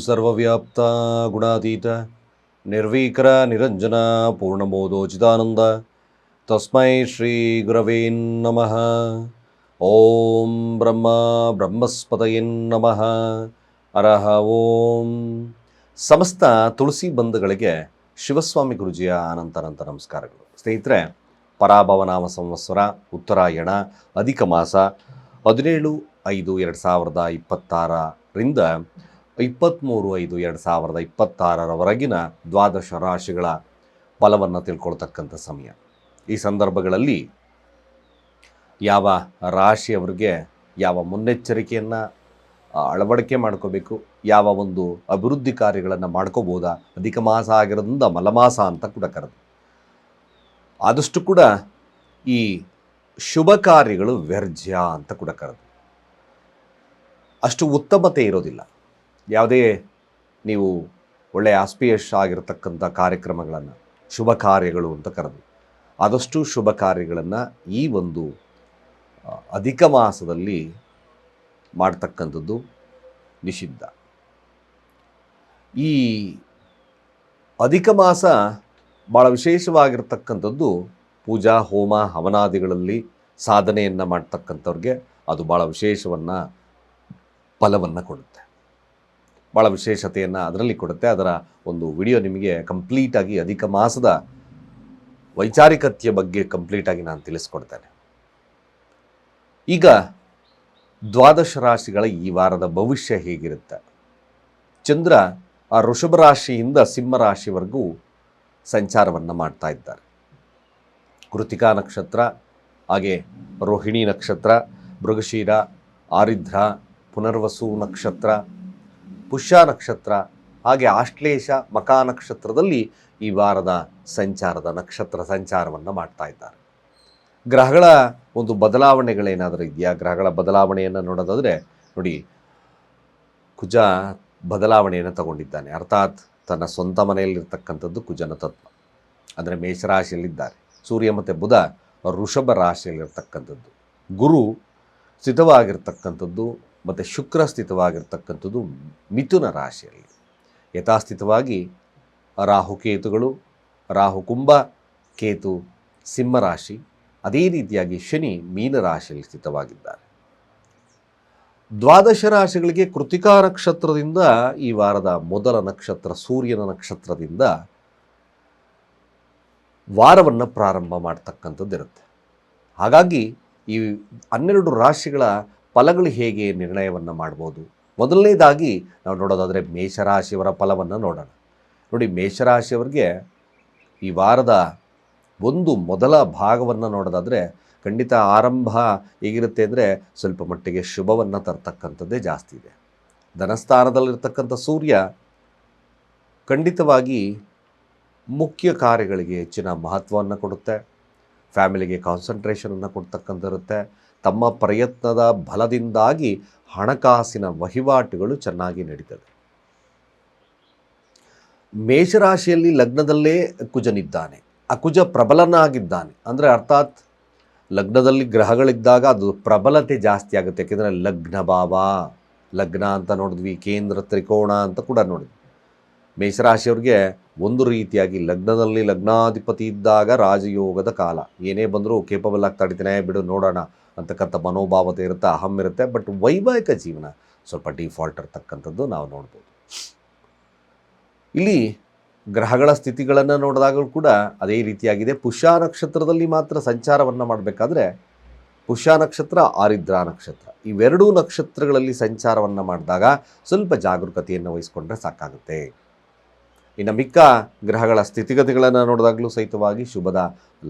ಸರ್ವವ್ಯಾಪ್ತ ಗುಣಾತೀತ ನಿರ್ವೀಕರ ನಿರಂಜನ ಪೂರ್ಣಬೋಧೋಚಿತಾನಂದ ತಸ್ಮೈ ಶ್ರೀ ಗುರವೇ ನಮಃ. ಓಂ ಬ್ರಹ್ಮ ಬ್ರಹ್ಮಸ್ಪತಯೇ ನಮಃ. ಅರಹ ಓಂ. ಸಮಸ್ತ ತುಳಸಿ ಬಂಧುಗಳಿಗೆ ಶಿವಸ್ವಾಮಿ ಗುರುಜಿಯ ಅನಂತ ನಮಸ್ಕಾರಗಳು. ಸ್ನೇಹಿತರೆ, ಪರಾಭವನಾಮ ಸಂವತ್ಸರ ಉತ್ತರಾಯಣ ಅಧಿಕ ಮಾಸ 17/5/2026ರಿಂದ 23/5/2026 ದ್ವಾದಶ ರಾಶಿಗಳ ಫಲವನ್ನು ತಿಳ್ಕೊಳ್ತಕ್ಕಂಥ ಸಮಯ. ಈ ಸಂದರ್ಭಗಳಲ್ಲಿ ಯಾವ ರಾಶಿಯವರಿಗೆ ಯಾವ ಮುನ್ನೆಚ್ಚರಿಕೆಯನ್ನು ಅಳವಡಿಕೆ ಮಾಡ್ಕೋಬೇಕು, ಯಾವ ಒಂದು ಅಭಿವೃದ್ಧಿ ಕಾರ್ಯಗಳನ್ನು ಮಾಡ್ಕೋಬೋದಾ, ಅಧಿಕ ಮಾಸ ಆಗಿರೋದ್ರಿಂದ ಮಲಮಾಸ ಅಂತ ಕೂಡ ಕರೆದು, ಆದಷ್ಟು ಕೂಡ ಈ ಶುಭ ಕಾರ್ಯಗಳು ವ್ಯರ್ಜ್ಯ ಅಂತ ಕೂಡ ಕರೆದು, ಅಷ್ಟು ಉತ್ತಮತೆ ಇರೋದಿಲ್ಲ. ಯಾವುದೇ ನೀವು ಒಳ್ಳೆಯ ಆಸ್ಪಿಯಶ್ ಆಗಿರತಕ್ಕಂಥ ಕಾರ್ಯಕ್ರಮಗಳನ್ನು ಶುಭ ಕಾರ್ಯಗಳು ಅಂತ ಕರೆದು, ಆದಷ್ಟು ಶುಭ ಕಾರ್ಯಗಳನ್ನು ಈ ಒಂದು ಅಧಿಕ ಮಾಸದಲ್ಲಿ ಮಾಡ್ತಕ್ಕಂಥದ್ದು ನಿಷಿದ್ಧ. ಈ ಅಧಿಕ ಮಾಸ ಭಾಳ ವಿಶೇಷವಾಗಿರ್ತಕ್ಕಂಥದ್ದು ಪೂಜಾ ಹೋಮ ಹವನಾದಿಗಳಲ್ಲಿ ಸಾಧನೆಯನ್ನು ಮಾಡ್ತಕ್ಕಂಥವ್ರಿಗೆ ಅದು ಭಾಳ ಫಲವನ್ನು ಕೊಡುತ್ತೆ, ಭಾಳ ವಿಶೇಷತೆಯನ್ನು ಅದರಲ್ಲಿ ಕೊಡುತ್ತೆ. ಅದರ ಒಂದು ವಿಡಿಯೋ ನಿಮಗೆ ಕಂಪ್ಲೀಟಾಗಿ ಅಧಿಕ ಮಾಸದ ವೈಚಾರಿಕತೆಯ ಬಗ್ಗೆ ಕಂಪ್ಲೀಟಾಗಿ ನಾನು ತಿಳಿಸ್ಕೊಡ್ತೇನೆ. ಈಗ ದ್ವಾದಶ ರಾಶಿಗಳ ಈ ವಾರದ ಭವಿಷ್ಯ ಹೇಗಿರುತ್ತೆ? ಚಂದ್ರ ಆ ವೃಷಭ ರಾಶಿಯಿಂದ ಸಿಂಹ ರಾಶಿವರೆಗೂ ಸಂಚಾರವನ್ನು ಮಾಡ್ತಾ ಇದ್ದಾರೆ. ಕೃತಿಕಾ ನಕ್ಷತ್ರ, ಹಾಗೆ ರೋಹಿಣಿ ನಕ್ಷತ್ರ, ಮೃಗಶೀರ, ಆರಿದ್ರ, ಪುನರ್ವಸು ನಕ್ಷತ್ರ, ಪುಷ್ಯ ನಕ್ಷತ್ರ, ಹಾಗೆ ಆಶ್ಲೇಷ ಮಕಾ ನಕ್ಷತ್ರದಲ್ಲಿ ಈ ವಾರದ ನಕ್ಷತ್ರ ಸಂಚಾರವನ್ನು ಮಾಡ್ತಾ ಇದ್ದಾರೆ. ಗ್ರಹಗಳ ಒಂದು ಬದಲಾವಣೆಗಳೇನಾದರೂ ಇದೆಯಾ? ಗ್ರಹಗಳ ಬದಲಾವಣೆಯನ್ನು ನೋಡೋದಾದರೆ ನೋಡಿ, ಕುಜ ಬದಲಾವಣೆಯನ್ನು ತಗೊಂಡಿದ್ದಾನೆ, ಅರ್ಥಾತ್ ತನ್ನ ಸ್ವಂತ ಮನೆಯಲ್ಲಿರ್ತಕ್ಕಂಥದ್ದು ಕುಜನ ತತ್ವ, ಅಂದರೆ ಮೇಷರಾಶಿಯಲ್ಲಿದ್ದಾರೆ. ಸೂರ್ಯ ಮತ್ತು ಬುಧ ವೃಷಭ ರಾಶಿಯಲ್ಲಿರ್ತಕ್ಕಂಥದ್ದು, ಗುರು ಸ್ಥಿತವಾಗಿರ್ತಕ್ಕಂಥದ್ದು ಮತ್ತು ಶುಕ್ರ ಸ್ಥಿತವಾಗಿರ್ತಕ್ಕಂಥದ್ದು ಮಿಥುನ ರಾಶಿಯಲ್ಲಿ. ಯಥಾಸ್ಥಿತವಾಗಿ ರಾಹುಕೇತುಗಳು, ರಾಹು ಕುಂಭ, ಕೇತು ಸಿಂಹರಾಶಿ, ಅದೇ ರೀತಿಯಾಗಿ ಶನಿ ಮೀನರಾಶಿಯಲ್ಲಿ ಸ್ಥಿತವಾಗಿದ್ದಾರೆ. ದ್ವಾದಶ ರಾಶಿಗಳಿಗೆ ಕೃತಿಕಾ ನಕ್ಷತ್ರದಿಂದ ಈ ವಾರದ ಮೊದಲ ನಕ್ಷತ್ರ ಸೂರ್ಯನ ನಕ್ಷತ್ರದಿಂದ ವಾರವನ್ನು ಪ್ರಾರಂಭ ಮಾಡ್ತಕ್ಕಂಥದ್ದು ಇರುತ್ತೆ. ಹಾಗಾಗಿ ಈ 12 ರಾಶಿಗಳ ಫಲಗಳು ಹೇಗೆ ನಿರ್ಣಯವನ್ನು ಮಾಡ್ಬೋದು? ಮೊದಲನೇದಾಗಿ ನಾವು ನೋಡೋದಾದರೆ ಮೇಷರಾಶಿಯವರ ಫಲವನ್ನು ನೋಡೋಣ. ನೋಡಿ, ಮೇಷರಾಶಿಯವರಿಗೆ ಈ ವಾರದ ಒಂದು ಮೊದಲ ಭಾಗವನ್ನು ನೋಡೋದಾದರೆ ಖಂಡಿತ ಆರಂಭ ಹೇಗಿರುತ್ತೆ ಅಂದರೆ ಸ್ವಲ್ಪ ಮಟ್ಟಿಗೆ ಶುಭವನ್ನು ತರ್ತಕ್ಕಂಥದ್ದೇ ಜಾಸ್ತಿ ಇದೆ. ಧನಸ್ಥಾನದಲ್ಲಿರ್ತಕ್ಕಂಥ ಸೂರ್ಯ ಖಂಡಿತವಾಗಿ ಮುಖ್ಯ ಕಾರ್ಯಗಳಿಗೆ ಹೆಚ್ಚಿನ ಮಹತ್ವವನ್ನು ಕೊಡುತ್ತೆ, ಫ್ಯಾಮಿಲಿಗೆ ಕಾನ್ಸಂಟ್ರೇಷನನ್ನು ಕೊಡ್ತಕ್ಕಂಥಿರುತ್ತೆ. ತಮ್ಮ ಪ್ರಯತ್ನದ ಬಲದಿಂದಾಗಿ ಹಣಕಾಸಿನ ವಹಿವಾಟುಗಳು ಚೆನ್ನಾಗಿ ನಡೀತದೆ. ಮೇಷರಾಶಿಯಲ್ಲಿ ಲಗ್ನದಲ್ಲೇ ಕುಜನಿದ್ದಾನೆ, ಆ ಕುಜ ಪ್ರಬಲನಾಗಿದ್ದಾನೆ, ಅಂದರೆ ಅರ್ಥಾತ್ ಲಗ್ನದಲ್ಲಿ ಗ್ರಹಗಳಿದ್ದಾಗ ಅದು ಪ್ರಬಲತೆ ಜಾಸ್ತಿ ಆಗುತ್ತೆ. ಯಾಕೆಂದರೆ ಲಗ್ನ ಭಾವ, ಲಗ್ನ ಅಂತ ನೋಡಿದ್ವಿ, ಕೇಂದ್ರ ತ್ರಿಕೋಣ ಅಂತ ಕೂಡ ನೋಡಿದ್ವಿ. ಮೇಷರಾಶಿಯವ್ರಿಗೆ ಒಂದು ರೀತಿಯಾಗಿ ಲಗ್ನದಲ್ಲಿ ಲಗ್ನಾಧಿಪತಿ ಇದ್ದಾಗ ರಾಜಯೋಗದ ಕಾಲ, ಏನೇ ಬಂದರೂ ಕೇಪಬಲ್ ಆಗಿ ತಡಿತೇನೆ, ಬಿಡು ನೋಡೋಣ ಅಂತಕ್ಕಂಥ ಮನೋಭಾವತೆ ಇರುತ್ತೆ, ಅಹಂ ಇರುತ್ತೆ. ಬಟ್ ವೈವಾಹಿಕ ಜೀವನ ಸ್ವಲ್ಪ ಡಿಫಾಲ್ಟ್ ಇರ್ತಕ್ಕಂಥದ್ದು ನಾವು ನೋಡ್ಬೋದು. ಇಲ್ಲಿ ಗ್ರಹಗಳ ಸ್ಥಿತಿಗಳನ್ನು ನೋಡಿದಾಗಲೂ ಕೂಡ ಅದೇ ರೀತಿಯಾಗಿದೆ. ಪುಷ್ಯ ನಕ್ಷತ್ರದಲ್ಲಿ ಮಾತ್ರ ಸಂಚಾರವನ್ನು ಮಾಡಬೇಕಾದ್ರೆ ಪುಷ್ಯ ನಕ್ಷತ್ರ, ಆರಿದ್ರ ನಕ್ಷತ್ರ, ಇವೆರಡೂ ನಕ್ಷತ್ರಗಳಲ್ಲಿ ಸಂಚಾರವನ್ನು ಮಾಡಿದಾಗ ಸ್ವಲ್ಪ ಜಾಗರೂಕತೆಯನ್ನು ವಹಿಸ್ಕೊಂಡ್ರೆ ಸಾಕಾಗುತ್ತೆ. ಇನ್ನು ಮಿಕ್ಕ ಗ್ರಹಗಳ ಸ್ಥಿತಿಗತಿಗಳನ್ನು ನೋಡಿದಾಗಲೂ ಸಹಿತವಾಗಿ ಶುಭದ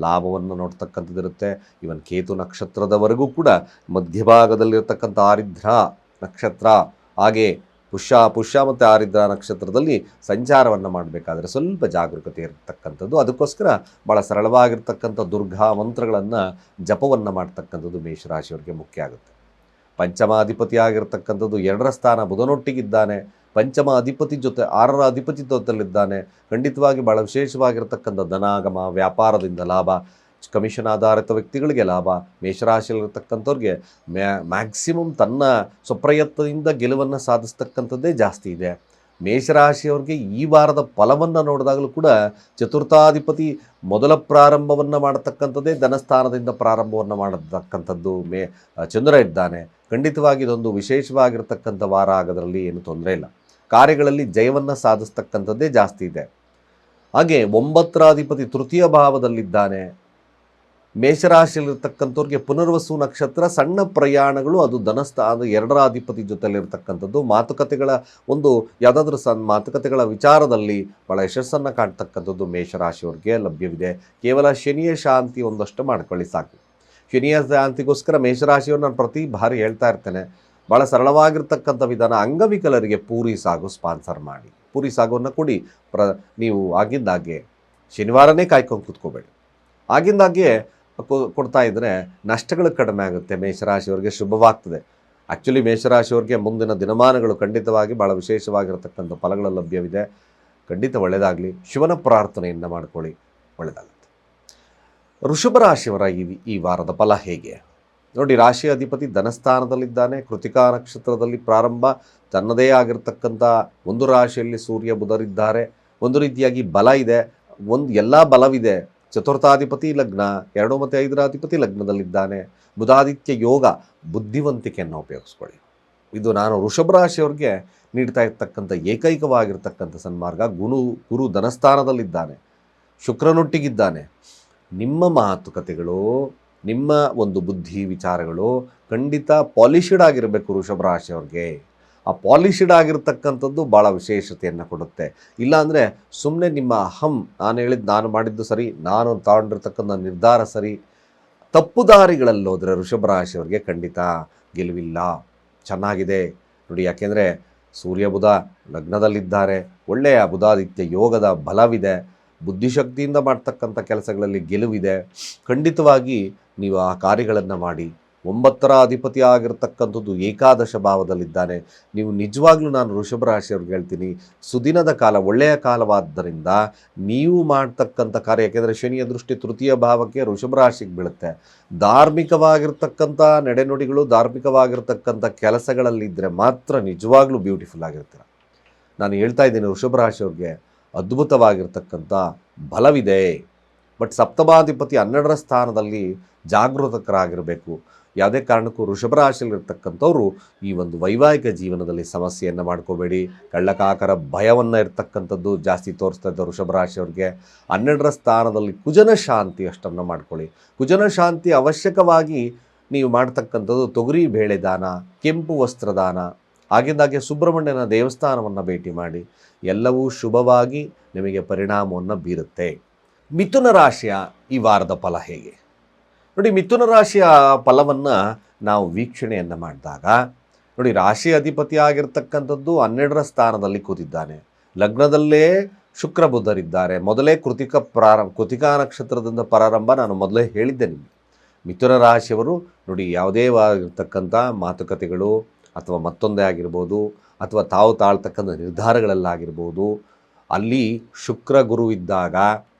ಲಾಭವನ್ನು ನೋಡ್ತಕ್ಕಂಥದ್ದಿರುತ್ತೆ. ಇವನ್ ಕೇತು ನಕ್ಷತ್ರದವರೆಗೂ ಕೂಡ ಮಧ್ಯಭಾಗದಲ್ಲಿರ್ತಕ್ಕಂಥ ಆರಿದ್ರ ನಕ್ಷತ್ರ, ಹಾಗೆ ಪುಷ್ಯ ಮತ್ತು ಆರಿದ್ರ ನಕ್ಷತ್ರದಲ್ಲಿ ಸಂಚಾರವನ್ನು ಮಾಡಬೇಕಾದ್ರೆ ಸ್ವಲ್ಪ ಜಾಗರೂಕತೆ ಇರತಕ್ಕಂಥದ್ದು. ಅದಕ್ಕೋಸ್ಕರ ಭಾಳ ಸರಳವಾಗಿರ್ತಕ್ಕಂಥ ದುರ್ಗಾ ಮಂತ್ರಗಳನ್ನು ಜಪವನ್ನು ಮಾಡ್ತಕ್ಕಂಥದ್ದು ಮೇಷರಾಶಿಯವರಿಗೆ ಮುಖ್ಯ ಆಗುತ್ತೆ. ಪಂಚಮಾಧಿಪತಿ ಆಗಿರ್ತಕ್ಕಂಥದ್ದು 2ರ ಸ್ಥಾನ ಬುಧನೊಟ್ಟಿಗಿದ್ದಾನೆ, ಪಂಚಮ ಅಧಿಪತಿ ಜೊತೆ 6ರ ಅಧಿಪತಿ ಜೊತೆಯಲ್ಲಿದ್ದಾನೆ. ಖಂಡಿತವಾಗಿ ಭಾಳ ವಿಶೇಷವಾಗಿರ್ತಕ್ಕಂಥ ಧನಾಗಮ, ವ್ಯಾಪಾರದಿಂದ ಲಾಭ, ಕಮಿಷನ್ ಆಧಾರಿತ ವ್ಯಕ್ತಿಗಳಿಗೆ ಲಾಭ. ಮೇಷರಾಶಿಯಲ್ಲಿರ್ತಕ್ಕಂಥವ್ರಿಗೆ ಮ್ಯಾಕ್ಸಿಮಮ್ ತನ್ನ ಸ್ವಪ್ರಯತ್ನದಿಂದ ಗೆಲುವನ್ನು ಸಾಧಿಸ್ತಕ್ಕಂಥದ್ದೇ ಜಾಸ್ತಿ ಇದೆ. ಮೇಷರಾಶಿಯವ್ರಿಗೆ ಈ ವಾರದ ಫಲವನ್ನು ನೋಡಿದಾಗಲೂ ಕೂಡ ಚತುರ್ಥಾಧಿಪತಿ ಮೊದಲ ಪ್ರಾರಂಭವನ್ನು ಮಾಡತಕ್ಕಂಥದ್ದೇ ಧನಸ್ಥಾನದಿಂದ ಪ್ರಾರಂಭವನ್ನು ಮಾಡತಕ್ಕಂಥದ್ದು ಚಂದ್ರ ಇದ್ದಾನೆ. ಖಂಡಿತವಾಗಿ ಇದೊಂದು ವಿಶೇಷವಾಗಿರ್ತಕ್ಕಂಥ ವಾರ ಆಗೋದ್ರಲ್ಲಿ ಏನು ತೊಂದರೆ ಇಲ್ಲ. ಕಾರ್ಯಗಳಲ್ಲಿ ಜಯವನ್ನು ಸಾಧಿಸ್ತಕ್ಕಂಥದ್ದೇ ಜಾಸ್ತಿ ಇದೆ. ಹಾಗೆ 9ರ ಅಧಿಪತಿ ತೃತೀಯ ಭಾವದಲ್ಲಿದ್ದಾನೆ. ಮೇಷರಾಶಿಯಲ್ಲಿರ್ತಕ್ಕಂಥವ್ರಿಗೆ ಪುನರ್ವಸು ನಕ್ಷತ್ರ, ಸಣ್ಣ ಪ್ರಯಾಣಗಳು, ಅದು ಧನಸ್ಥಾನದ 2ರ ಅಧಿಪತಿ ಜೊತೆಲಿರ್ತಕ್ಕಂಥದ್ದು. ಮಾತುಕತೆಗಳ ಒಂದು ಯಾವುದಾದ್ರೂ ಮಾತುಕತೆಗಳ ವಿಚಾರದಲ್ಲಿ ಭಾಳ ಯಶಸ್ಸನ್ನು ಕಾಣ್ತಕ್ಕಂಥದ್ದು ಮೇಷರಾಶಿಯವ್ರಿಗೆ ಲಭ್ಯವಿದೆ. ಕೇವಲ ಶನಿಯ ಶಾಂತಿ ಒಂದಷ್ಟು ಮಾಡ್ಕೊಳ್ಳಿ ಸಾಕು. ಶನಿಯ ಶಾಂತಿಗೋಸ್ಕರ ಮೇಷರಾಶಿಯವ್ರು ನಾನು ಪ್ರತಿ ಬಾರಿ ಹೇಳ್ತಾ ಇರ್ತೇನೆ, ಭಾಳ ಸರಳವಾಗಿರ್ತಕ್ಕಂಥ ವಿಧಾನ. ಅಂಗವಿಕಲರಿಗೆ ಪೂರಿ ಸಾಗು ಸ್ಪಾನ್ಸರ್ ಮಾಡಿ, ಪೂರಿ ಸಾಗುವನ್ನು ಕೊಡಿ. ನೀವು ಆಗಿಂದಾಗೆ ಶನಿವಾರನೇ ಕಾಯ್ಕೊಂಡು ಕೂತ್ಕೋಬೇಡಿ, ಆಗಿಂದಾಗೆ ಕೊಡ್ತಾ ಇದ್ದರೆ ನಷ್ಟಗಳು ಕಡಿಮೆ ಆಗುತ್ತೆ. ಮೇಷರಾಶಿಯವರಿಗೆ ಶುಭವಾಗ್ತದೆ. ಆ್ಯಕ್ಚುಲಿ ಮೇಷರಾಶಿಯವರಿಗೆ ಮುಂದಿನ ದಿನಮಾನಗಳು ಖಂಡಿತವಾಗಿ ಭಾಳ ವಿಶೇಷವಾಗಿರತಕ್ಕಂಥ ಫಲಗಳು ಲಭ್ಯವಿದೆ. ಖಂಡಿತ ಒಳ್ಳೆಯದಾಗಲಿ. ಶಿವನ ಪ್ರಾರ್ಥನೆಯನ್ನು ಮಾಡ್ಕೊಳ್ಳಿ, ಒಳ್ಳೆಯದಾಗುತ್ತೆ. ವೃಷಭ ರಾಶಿಯವರ ಈ ವಾರದ ಫಲ ಹೇಗೆ ನೋಡಿ. ರಾಶಿ ಅಧಿಪತಿ ಧನಸ್ಥಾನದಲ್ಲಿದ್ದಾನೆ. ಕೃತಿಕಾ ನಕ್ಷತ್ರದಲ್ಲಿ ಪ್ರಾರಂಭ. ತನ್ನದೇ ಆಗಿರ್ತಕ್ಕಂಥ ಒಂದು ರಾಶಿಯಲ್ಲಿ ಸೂರ್ಯ ಬುಧರಿದ್ದಾರೆ. ಒಂದು ರೀತಿಯಾಗಿ ಬಲ ಇದೆ, ಎಲ್ಲ ಬಲವಿದೆ. ಚತುರ್ಥಾಧಿಪತಿ ಲಗ್ನ, 2 ಮತ್ತು 5ರ ಅಧಿಪತಿ ಲಗ್ನದಲ್ಲಿದ್ದಾನೆ. ಬುಧಾದಿತ್ಯ ಯೋಗ. ಬುದ್ಧಿವಂತಿಕೆಯನ್ನು ಉಪಯೋಗಿಸ್ಕೊಳ್ಳಿ. ಇದು ನಾನು ವೃಷಭ ರಾಶಿಯವ್ರಿಗೆ ನೀಡ್ತಾ ಇರ್ತಕ್ಕಂಥ ಏಕೈಕವಾಗಿರ್ತಕ್ಕಂಥ ಸನ್ಮಾರ್ಗ. ಗುರು ಧನಸ್ಥಾನದಲ್ಲಿದ್ದಾನೆ, ಶುಕ್ರನೊಟ್ಟಿಗಿದ್ದಾನೆ. ನಿಮ್ಮ ಮಾತುಕತೆಗಳು, ನಿಮ್ಮ ಒಂದು ಬುದ್ಧಿ ವಿಚಾರಗಳು ಖಂಡಿತ ಪಾಲಿಷ್ಡ್ ಆಗಿರಬೇಕು ವೃಷಭ ರಾಶಿಯವ್ರಿಗೆ. ಆ ಪಾಲಿಷ್ಡ್ ಆಗಿರ್ತಕ್ಕಂಥದ್ದು ಭಾಳ ವಿಶೇಷತೆಯನ್ನು ಕೊಡುತ್ತೆ. ಇಲ್ಲಾಂದರೆ ಸುಮ್ಮನೆ ನಿಮ್ಮ ನಾನು ಮಾಡಿದ್ದು ಸರಿ, ನಾನು ತಗೊಂಡಿರ್ತಕ್ಕಂಥ ನಿರ್ಧಾರ ಸರಿ, ತಪ್ಪು ದಾರಿಗಳಲ್ಲಿ ಹೋದರೆ ವೃಷಭ ರಾಶಿಯವ್ರಿಗೆ ಖಂಡಿತ ಗೆಲುವಿಲ್ಲ. ಚೆನ್ನಾಗಿದೆ ನೋಡಿ, ಯಾಕೆಂದರೆ ಸೂರ್ಯ ಬುಧ ಲಗ್ನದಲ್ಲಿದ್ದಾರೆ. ಒಳ್ಳೆಯ ಬುಧಾದಿತ್ಯ ಯೋಗದ ಬಲವಿದೆ. ಬುದ್ಧಿಶಕ್ತಿಯಿಂದ ಮಾಡ್ತಕ್ಕಂಥ ಕೆಲಸಗಳಲ್ಲಿ ಗೆಲುವಿದೆ. ಖಂಡಿತವಾಗಿ ನೀವು ಆ ಕಾರ್ಯಗಳನ್ನು ಮಾಡಿ. 9ರ ಅಧಿಪತಿ ಆಗಿರ್ತಕ್ಕಂಥದ್ದು ಏಕಾದಶ ಭಾವದಲ್ಲಿದ್ದಾನೆ. ನೀವು ನಿಜವಾಗ್ಲೂ ನಾನು ವೃಷಭ ರಾಶಿಯವ್ರಿಗೆ ಹೇಳ್ತೀನಿ, ಸುದಿನದ ಕಾಲ, ಒಳ್ಳೆಯ ಕಾಲವಾದ್ದರಿಂದ ನೀವು ಮಾಡ್ತಕ್ಕಂಥ ಕಾರ್ಯ, ಯಾಕೆಂದರೆ ಶನಿಯ ದೃಷ್ಟಿ ತೃತೀಯ ಭಾವಕ್ಕೆ ವೃಷಭ ರಾಶಿಗೆ ಬೀಳುತ್ತೆ. ಧಾರ್ಮಿಕವಾಗಿರ್ತಕ್ಕಂಥ ನಡೆನುಡಿಗಳು, ಧಾರ್ಮಿಕವಾಗಿರ್ತಕ್ಕಂಥ ಕೆಲಸಗಳಲ್ಲಿದ್ದರೆ ಮಾತ್ರ ನಿಜವಾಗ್ಲೂ ಬ್ಯೂಟಿಫುಲ್ ಆಗಿರ್ತೀರ. ನಾನು ಹೇಳ್ತಾ ಇದ್ದೀನಿ, ವೃಷಭ ರಾಶಿಯವ್ರಿಗೆ ಅದ್ಭುತವಾಗಿರ್ತಕ್ಕಂಥ ಬಲವಿದೆ. ಬಟ್ ಸಪ್ತಮಾಧಿಪತಿ 12ರ ಸ್ಥಾನದಲ್ಲಿ ಜಾಗೃತಕರಾಗಿರಬೇಕು. ಯಾವುದೇ ಕಾರಣಕ್ಕೂ ವೃಷಭ ರಾಶಿಯಲ್ಲಿರ್ತಕ್ಕಂಥವ್ರು ಈ ಒಂದು ವೈವಾಹಿಕ ಜೀವನದಲ್ಲಿ ಸಮಸ್ಯೆಯನ್ನು ಮಾಡ್ಕೋಬೇಡಿ. ಕಳ್ಳಕಾಕರ ಭಯವನ್ನು ಇರ್ತಕ್ಕಂಥದ್ದು ಜಾಸ್ತಿ ತೋರಿಸ್ತಾ ಇದ್ದ ವೃಷಭ ರಾಶಿಯವ್ರಿಗೆ 12ರ ಸ್ಥಾನದಲ್ಲಿ ಕುಜನ ಶಾಂತಿ ಅಷ್ಟನ್ನು ಮಾಡ್ಕೊಳ್ಳಿ. ಕುಜನ ಶಾಂತಿ ಅವಶ್ಯಕವಾಗಿ ನೀವು ಮಾಡ್ತಕ್ಕಂಥದ್ದು ತೊಗರಿ ಬೇಳೆ ದಾನ, ಕೆಂಪು ವಸ್ತ್ರದಾನ, ಆಗಿಂದಾಗೆ ಸುಬ್ರಹ್ಮಣ್ಯನ ದೇವಸ್ಥಾನವನ್ನು ಭೇಟಿ ಮಾಡಿ. ಎಲ್ಲವೂ ಶುಭವಾಗಿ ನಿಮಗೆ ಪರಿಣಾಮವನ್ನು ಬೀರುತ್ತೆ. ಮಿಥುನ ರಾಶಿಯ ಈ ವಾರದ ಫಲ ಹೇಗೆ ನೋಡಿ. ಮಿಥುನ ರಾಶಿಯ ಫಲವನ್ನು ನಾವು ವೀಕ್ಷಣೆಯನ್ನು ಮಾಡಿದಾಗ ನೋಡಿ, ರಾಶಿ ಅಧಿಪತಿ ಆಗಿರ್ತಕ್ಕಂಥದ್ದು 12ರ ಸ್ಥಾನದಲ್ಲಿ ಕೂತಿದ್ದಾನೆ. ಲಗ್ನದಲ್ಲೇ ಶುಕ್ರ ಬುಧರಿದ್ದಾರೆ. ಮೊದಲೇ ಕೃತಿಕಾ ನಕ್ಷತ್ರದಿಂದ ಪ್ರಾರಂಭ. ನಾನು ಮೊದಲೇ ಹೇಳಿದ್ದೆ ನಿಮಗೆ, ಮಿಥುನ ರಾಶಿಯವರು ನೋಡಿ, ಯಾವುದೇ ಆಗಿರ್ತಕ್ಕಂಥ ಮಾತುಕತೆಗಳು ಅಥವಾ ಮತ್ತೊಂದೇ ಆಗಿರ್ಬೋದು, ಅಥವಾ ತಾವು ತಾಳ್ತಕ್ಕಂಥ ನಿರ್ಧಾರಗಳಲ್ಲಾಗಿರ್ಬೋದು, ಅಲ್ಲಿ ಶುಕ್ರ ಗುರು ಇದ್ದಾಗ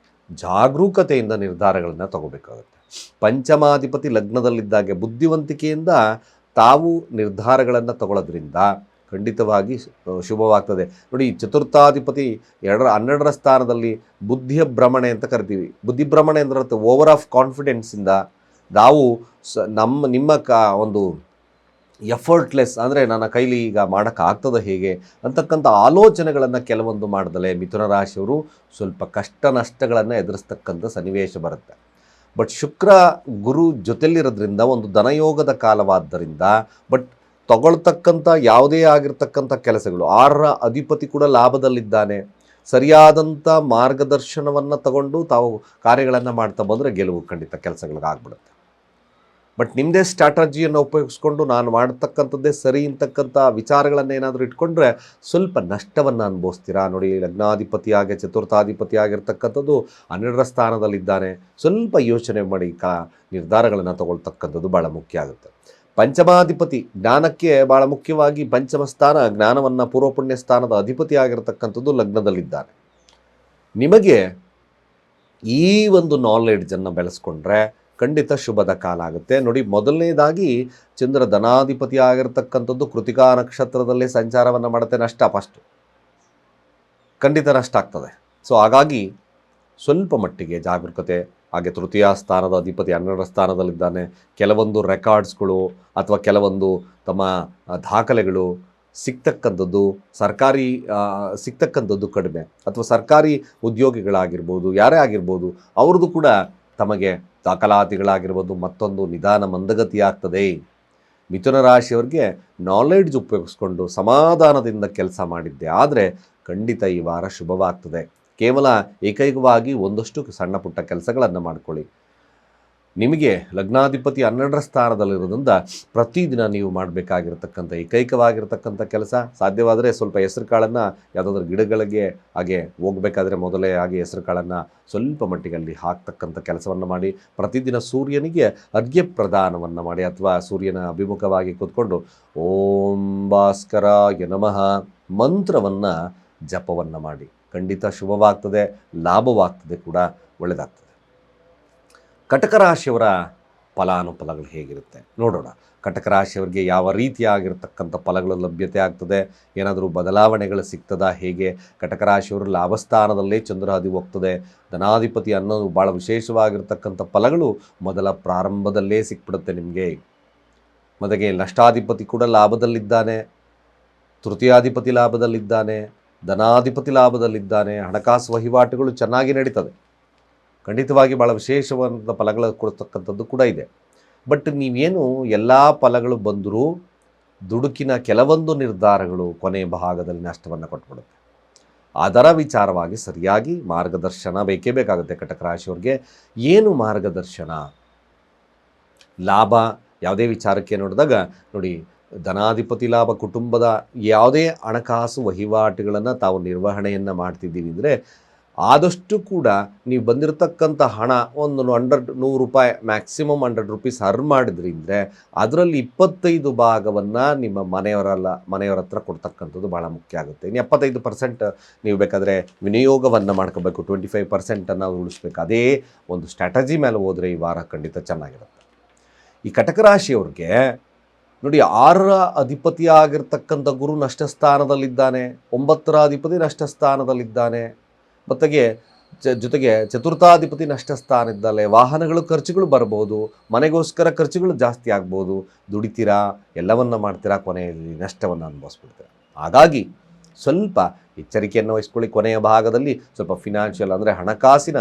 ಜಾಗರೂಕತೆಯಿಂದ ನಿರ್ಧಾರಗಳನ್ನು ತಗೋಬೇಕಾಗುತ್ತೆ. ಪಂಚಮಾಧಿಪತಿ ಲಗ್ನದಲ್ಲಿದ್ದಾಗೆ ಬುದ್ಧಿವಂತಿಕೆಯಿಂದ ತಾವು ನಿರ್ಧಾರಗಳನ್ನು ತಗೊಳ್ಳೋದ್ರಿಂದ ಖಂಡಿತವಾಗಿ ಶುಭವಾಗ್ತದೆ. ನೋಡಿ, ಚತುರ್ಥಾಧಿಪತಿ 12ರ ಸ್ಥಾನದಲ್ಲಿ ಬುದ್ಧಿಯ ಭ್ರಮಣೆ ಅಂತ ಕರಿತೀವಿ. ಬುದ್ಧಿಭ್ರಮಣೆ ಅಂದ್ರೆ ಓವರ್ ಆಫ್ ಕಾನ್ಫಿಡೆನ್ಸಿಂದ ನಾವು ನಿಮ್ಮ ಒಂದು ಎಫರ್ಟ್ಲೆಸ್, ಅಂದರೆ ನನ್ನ ಕೈಲಿ ಈಗ ಮಾಡೋಕ್ಕಾಗ್ತದೆ ಹೇಗೆ ಅಂತಕ್ಕಂಥ ಆಲೋಚನೆಗಳನ್ನು ಕೆಲವೊಂದು ಮಾಡ್ದಲೇ ಮಿಥುನ ರಾಶಿಯವರು ಸ್ವಲ್ಪ ಕಷ್ಟ ನಷ್ಟಗಳನ್ನು ಎದುರಿಸ್ತಕ್ಕಂಥ ಸನ್ನಿವೇಶ ಬರುತ್ತೆ. ಬಟ್ ಶುಕ್ರ ಗುರು ಜೊತೆಲಿರೋದ್ರಿಂದ ಒಂದು ಧನಯೋಗದ ಕಾಲವಾದ್ದರಿಂದ, ಬಟ್ ತಗೊಳ್ತಕ್ಕಂಥ ಯಾವುದೇ ಆಗಿರ್ತಕ್ಕಂಥ ಕೆಲಸಗಳು, 6ರ ಅಧಿಪತಿ ಕೂಡ ಲಾಭದಲ್ಲಿದ್ದಾನೆ. ಸರಿಯಾದಂಥ ಮಾರ್ಗದರ್ಶನವನ್ನು ತಗೊಂಡು ತಾವು ಕಾರ್ಯಗಳನ್ನು ಮಾಡ್ತಾ ಬಂದರೆ ಗೆಲುವು ಖಂಡಿತ ಕೆಲಸಗಳಿಗಾಗ್ಬಿಡುತ್ತೆ. ಬಟ್ ನಿಮ್ಮದೇ ಸ್ಟ್ರಾಟಜಿಯನ್ನು ಉಪಯೋಗಿಸ್ಕೊಂಡು ನಾನು ಮಾಡ್ತಕ್ಕಂಥದ್ದೇ ಸರಿ ಅಂತಕ್ಕಂಥ ವಿಚಾರಗಳನ್ನು ಏನಾದರೂ ಇಟ್ಕೊಂಡ್ರೆ ಸ್ವಲ್ಪ ನಷ್ಟವನ್ನು ಅನುಭವಿಸ್ತೀರಾ. ನೋಡಿ, ಲಗ್ನಾಧಿಪತಿಯಾಗಿ ಚತುರ್ಥಾಧಿಪತಿ ಆಗಿರ್ತಕ್ಕಂಥದ್ದು 12ರ ಸ್ಥಾನದಲ್ಲಿದ್ದಾನೆ. ಸ್ವಲ್ಪ ಯೋಚನೆ ಮಾಡಿ ನಿರ್ಧಾರಗಳನ್ನು ತಗೊಳ್ತಕ್ಕಂಥದ್ದು ಭಾಳ ಮುಖ್ಯ ಆಗುತ್ತೆ. ಪಂಚಮಾಧಿಪತಿ ಜ್ಞಾನಕ್ಕೆ ಭಾಳ ಮುಖ್ಯವಾಗಿ ಪಂಚಮ ಸ್ಥಾನ, ಜ್ಞಾನವನ್ನು ಪೂರ್ವಪುಣ್ಯ ಸ್ಥಾನದ ಅಧಿಪತಿ ಆಗಿರತಕ್ಕಂಥದ್ದು ಲಗ್ನದಲ್ಲಿದ್ದಾನೆ. ನಿಮಗೆ ಈ ಒಂದು ನಾಲೆಡ್ಜನ್ನು ಬೆಳೆಸ್ಕೊಂಡ್ರೆ ಖಂಡಿತ ಶುಭದ ಕಾಲ ಆಗುತ್ತೆ. ನೋಡಿ, ಮೊದಲನೇದಾಗಿ ಚಂದ್ರ ಧನಾಧಿಪತಿ ಆಗಿರ್ತಕ್ಕಂಥದ್ದು ಕೃತಿಕಾ ನಕ್ಷತ್ರದಲ್ಲೇ ಸಂಚಾರವನ್ನು ಮಾಡುತ್ತೆ. ನಷ್ಟ ಫಸ್ಟು. ಖಂಡಿತ ನಷ್ಟ ಆಗ್ತದೆ. ಸೊ ಹಾಗಾಗಿ ಸ್ವಲ್ಪ ಮಟ್ಟಿಗೆ ಜಾಗರೂಕತೆ. ಹಾಗೆ ತೃತೀಯ ಸ್ಥಾನದ ಅಧಿಪತಿ 12ರ ಸ್ಥಾನದಲ್ಲಿದ್ದಾನೆ. ಕೆಲವೊಂದು ರೆಕಾರ್ಡ್ಸ್ಗಳು ಅಥವಾ ಕೆಲವೊಂದು ತಮ್ಮ ದಾಖಲೆಗಳು ಸಿಗ್ತಕ್ಕಂಥದ್ದು ಸಿಗ್ತಕ್ಕಂಥದ್ದು ಕಡಿಮೆ, ಅಥವಾ ಸರ್ಕಾರಿ ಉದ್ಯೋಗಿಗಳಾಗಿರ್ಬೋದು, ಯಾರೇ ಆಗಿರ್ಬೋದು, ಅವ್ರದ್ದು ಕೂಡ ತಮಗೆ ದಾಖಲಾತಿಗಳಾಗಿರ್ಬೋದು ಮತ್ತೊಂದು ನಿಧಾನ ಮಂದಗತಿ ಆಗ್ತದೆ. ಮಿಥುನ ರಾಶಿಯವರಿಗೆ ನಾಲೆಡ್ಜ್ ಉಪಯೋಗಿಸ್ಕೊಂಡು ಸಮಾಧಾನದಿಂದ ಕೆಲಸ ಮಾಡಿದ್ದೆ ಆದರೆ ಖಂಡಿತ ಈ ವಾರ ಶುಭವಾಗ್ತದೆ. ಕೇವಲ ಏಕೈಕವಾಗಿ ಒಂದಷ್ಟು ಸಣ್ಣ ಪುಟ್ಟ ಕೆಲಸಗಳನ್ನು ಮಾಡಿಕೊಳ್ಳಿ. ನಿಮಗೆ ಲಗ್ನಾಧಿಪತಿ 12ರ ಸ್ಥಾನದಲ್ಲಿರೋದ್ರಿಂದ ಪ್ರತಿದಿನ ನೀವು ಮಾಡಬೇಕಾಗಿರ್ತಕ್ಕಂಥ ಏಕೈಕವಾಗಿರ್ತಕ್ಕಂಥ ಕೆಲಸ, ಸಾಧ್ಯವಾದರೆ ಸ್ವಲ್ಪ ಹೆಸರು ಕಾಳನ್ನು ಯಾವುದಾದ್ರೂ ಗಿಡಗಳಿಗೆ ಹಾಗೆ ಹೋಗಬೇಕಾದ್ರೆ ಮೊದಲೇ ಹಾಗೆ ಹೆಸರು ಕಾಳನ್ನು ಸ್ವಲ್ಪ ಮಟ್ಟಿಗೆ ಅಲ್ಲಿ ಹಾಕ್ತಕ್ಕಂಥ ಕೆಲಸವನ್ನು ಮಾಡಿ. ಪ್ರತಿದಿನ ಸೂರ್ಯನಿಗೆ ಅರ್ಘ್ಯ ಪ್ರದಾನವನ್ನು ಮಾಡಿ, ಅಥವಾ ಸೂರ್ಯನ ಅಭಿಮುಖವಾಗಿ ಕೂತ್ಕೊಂಡು ಓಂ ಭಾಸ್ಕರಾಯ ನಮಃ ಮಂತ್ರವನ್ನು ಜಪವನ್ನು ಮಾಡಿ. ಖಂಡಿತ ಶುಭವಾಗ್ತದೆ, ಲಾಭವಾಗ್ತದೆ, ಕೂಡ ಒಳ್ಳೆಯದಾಗ್ತದೆ. ಕಟಕ ರಾಶಿಯವರ ಫಲಾನುಫಲಗಳು ಹೇಗಿರುತ್ತೆ ನೋಡೋಣ. ಕಟಕ ರಾಶಿಯವರಿಗೆ ಯಾವ ರೀತಿಯಾಗಿರ್ತಕ್ಕಂಥ ಫಲಗಳು ಲಭ್ಯತೆ ಆಗ್ತದೆ, ಏನಾದರೂ ಬದಲಾವಣೆಗಳು ಸಿಗ್ತದಾ, ಹೇಗೆ? ಕಟಕ ರಾಶಿಯವರು ಲಾಭಸ್ಥಾನದಲ್ಲೇ ಚಂದ್ರ ಹದಿ ಹೋಗ್ತದೆ. ಧನಾಧಿಪತಿ ಅನ್ನೋದು ಭಾಳ ವಿಶೇಷವಾಗಿರ್ತಕ್ಕಂಥ ಫಲಗಳು ಮೊದಲ ಪ್ರಾರಂಭದಲ್ಲೇ ಸಿಕ್ಬಿಡುತ್ತೆ ನಿಮಗೆ. ಮೊದಲಿಗೆ ನಷ್ಟಾಧಿಪತಿ ಕೂಡ ಲಾಭದಲ್ಲಿದ್ದಾನೆ, ತೃತೀಯಾಧಿಪತಿ ಲಾಭದಲ್ಲಿದ್ದಾನೆ, ಧನಾಧಿಪತಿ ಲಾಭದಲ್ಲಿದ್ದಾನೆ. ಹಣಕಾಸು ವಹಿವಾಟುಗಳು ಚೆನ್ನಾಗಿ ನಡೀತದೆ. ಖಂಡಿತವಾಗಿ ಭಾಳ ವಿಶೇಷವಾದ ಫಲಗಳು ಕೊಡ್ತಕ್ಕಂಥದ್ದು ಕೂಡ ಇದೆ. ಬಟ್ ನೀವೇನು ಎಲ್ಲ ಫಲಗಳು ಬಂದರೂ ದುಡುಕಿನ ಕೆಲವೊಂದು ನಿರ್ಧಾರಗಳು ಕೊನೆಯ ಭಾಗದಲ್ಲಿ ನಷ್ಟವನ್ನು ಕೊಟ್ಬಿಡುತ್ತೆ. ಅದರ ವಿಚಾರವಾಗಿ ಸರಿಯಾಗಿ ಮಾರ್ಗದರ್ಶನ ಬೇಕೇ ಬೇಕಾಗುತ್ತೆ. ಕಟಕ ರಾಶಿಯವ್ರಿಗೆ ಏನು ಮಾರ್ಗದರ್ಶನ? ಲಾಭ ಯಾವುದೇ ವಿಚಾರಕ್ಕೆ ನೋಡಿದಾಗ ನೋಡಿ, ಧನಾಧಿಪತಿ ಲಾಭ, ಕುಟುಂಬದ ಯಾವುದೇ ಹಣಕಾಸು ವಹಿವಾಟುಗಳನ್ನು ತಾವು ನಿರ್ವಹಣೆಯನ್ನು ಮಾಡ್ತಿದ್ದೀವಿ ಅಂದರೆ ಆದಷ್ಟು ಕೂಡ ನೀವು ಬಂದಿರತಕ್ಕಂಥ ಹಣ ಒಂದು 100 ರೂಪಾಯಿ ಮ್ಯಾಕ್ಸಿಮಮ್ 100 ರೂಪೀಸ್ ಅರ್ನ್ ಮಾಡಿದ್ರಿ ಅಂದರೆ ಅದರಲ್ಲಿ 25 ಭಾಗವನ್ನು ನಿಮ್ಮ ಮನೆಯವರ ಹತ್ರ ಕೊಡ್ತಕ್ಕಂಥದ್ದು ಭಾಳ ಮುಖ್ಯ ಆಗುತ್ತೆ. ಇನ್ನು 75% ನೀವು ಬೇಕಾದರೆ ವಿನಿಯೋಗವನ್ನು ಮಾಡ್ಕೋಬೇಕು, 25% ಉಳಿಸ್ಬೇಕು. ಅದೇ ಒಂದು ಸ್ಟ್ರಾಟಜಿ ಮೇಲೆ ಹೋದರೆ ಈ ವಾರ ಖಂಡಿತ ಚೆನ್ನಾಗಿರುತ್ತೆ. ಈ ಕಟಕ ರಾಶಿಯವ್ರಿಗೆ ನೋಡಿ, 6ರ ಅಧಿಪತಿ ಆಗಿರ್ತಕ್ಕಂಥ ಗುರು ನಷ್ಟ ಸ್ಥಾನದಲ್ಲಿದ್ದಾನೆ, 9ರ ಅಧಿಪತಿ ನಷ್ಟ ಸ್ಥಾನದಲ್ಲಿದ್ದಾನೆ, ಜೊತೆಗೆ ಚತುರ್ಥಾಧಿಪತಿ ನಷ್ಟ ಸ್ಥಾನ ಇದ್ದಲ್ಲೇ ವಾಹನಗಳು ಖರ್ಚುಗಳು ಬರ್ಬೋದು, ಮನೆಗೋಸ್ಕರ ಖರ್ಚುಗಳು ಜಾಸ್ತಿ ಆಗ್ಬೋದು. ದುಡಿತೀರಾ, ಎಲ್ಲವನ್ನ ಮಾಡ್ತೀರಾ, ಕೊನೆಯಲ್ಲಿ ನಷ್ಟವನ್ನು ಅನುಭವಿಸ್ಬಿಡ್ತೀರಾ. ಹಾಗಾಗಿ ಸ್ವಲ್ಪ ಎಚ್ಚರಿಕೆಯನ್ನು ವಹಿಸ್ಕೊಳ್ಳಿ. ಕೊನೆಯ ಭಾಗದಲ್ಲಿ ಸ್ವಲ್ಪ ಫಿನಾನ್ಷಿಯಲ್ ಅಂದರೆ ಹಣಕಾಸಿನ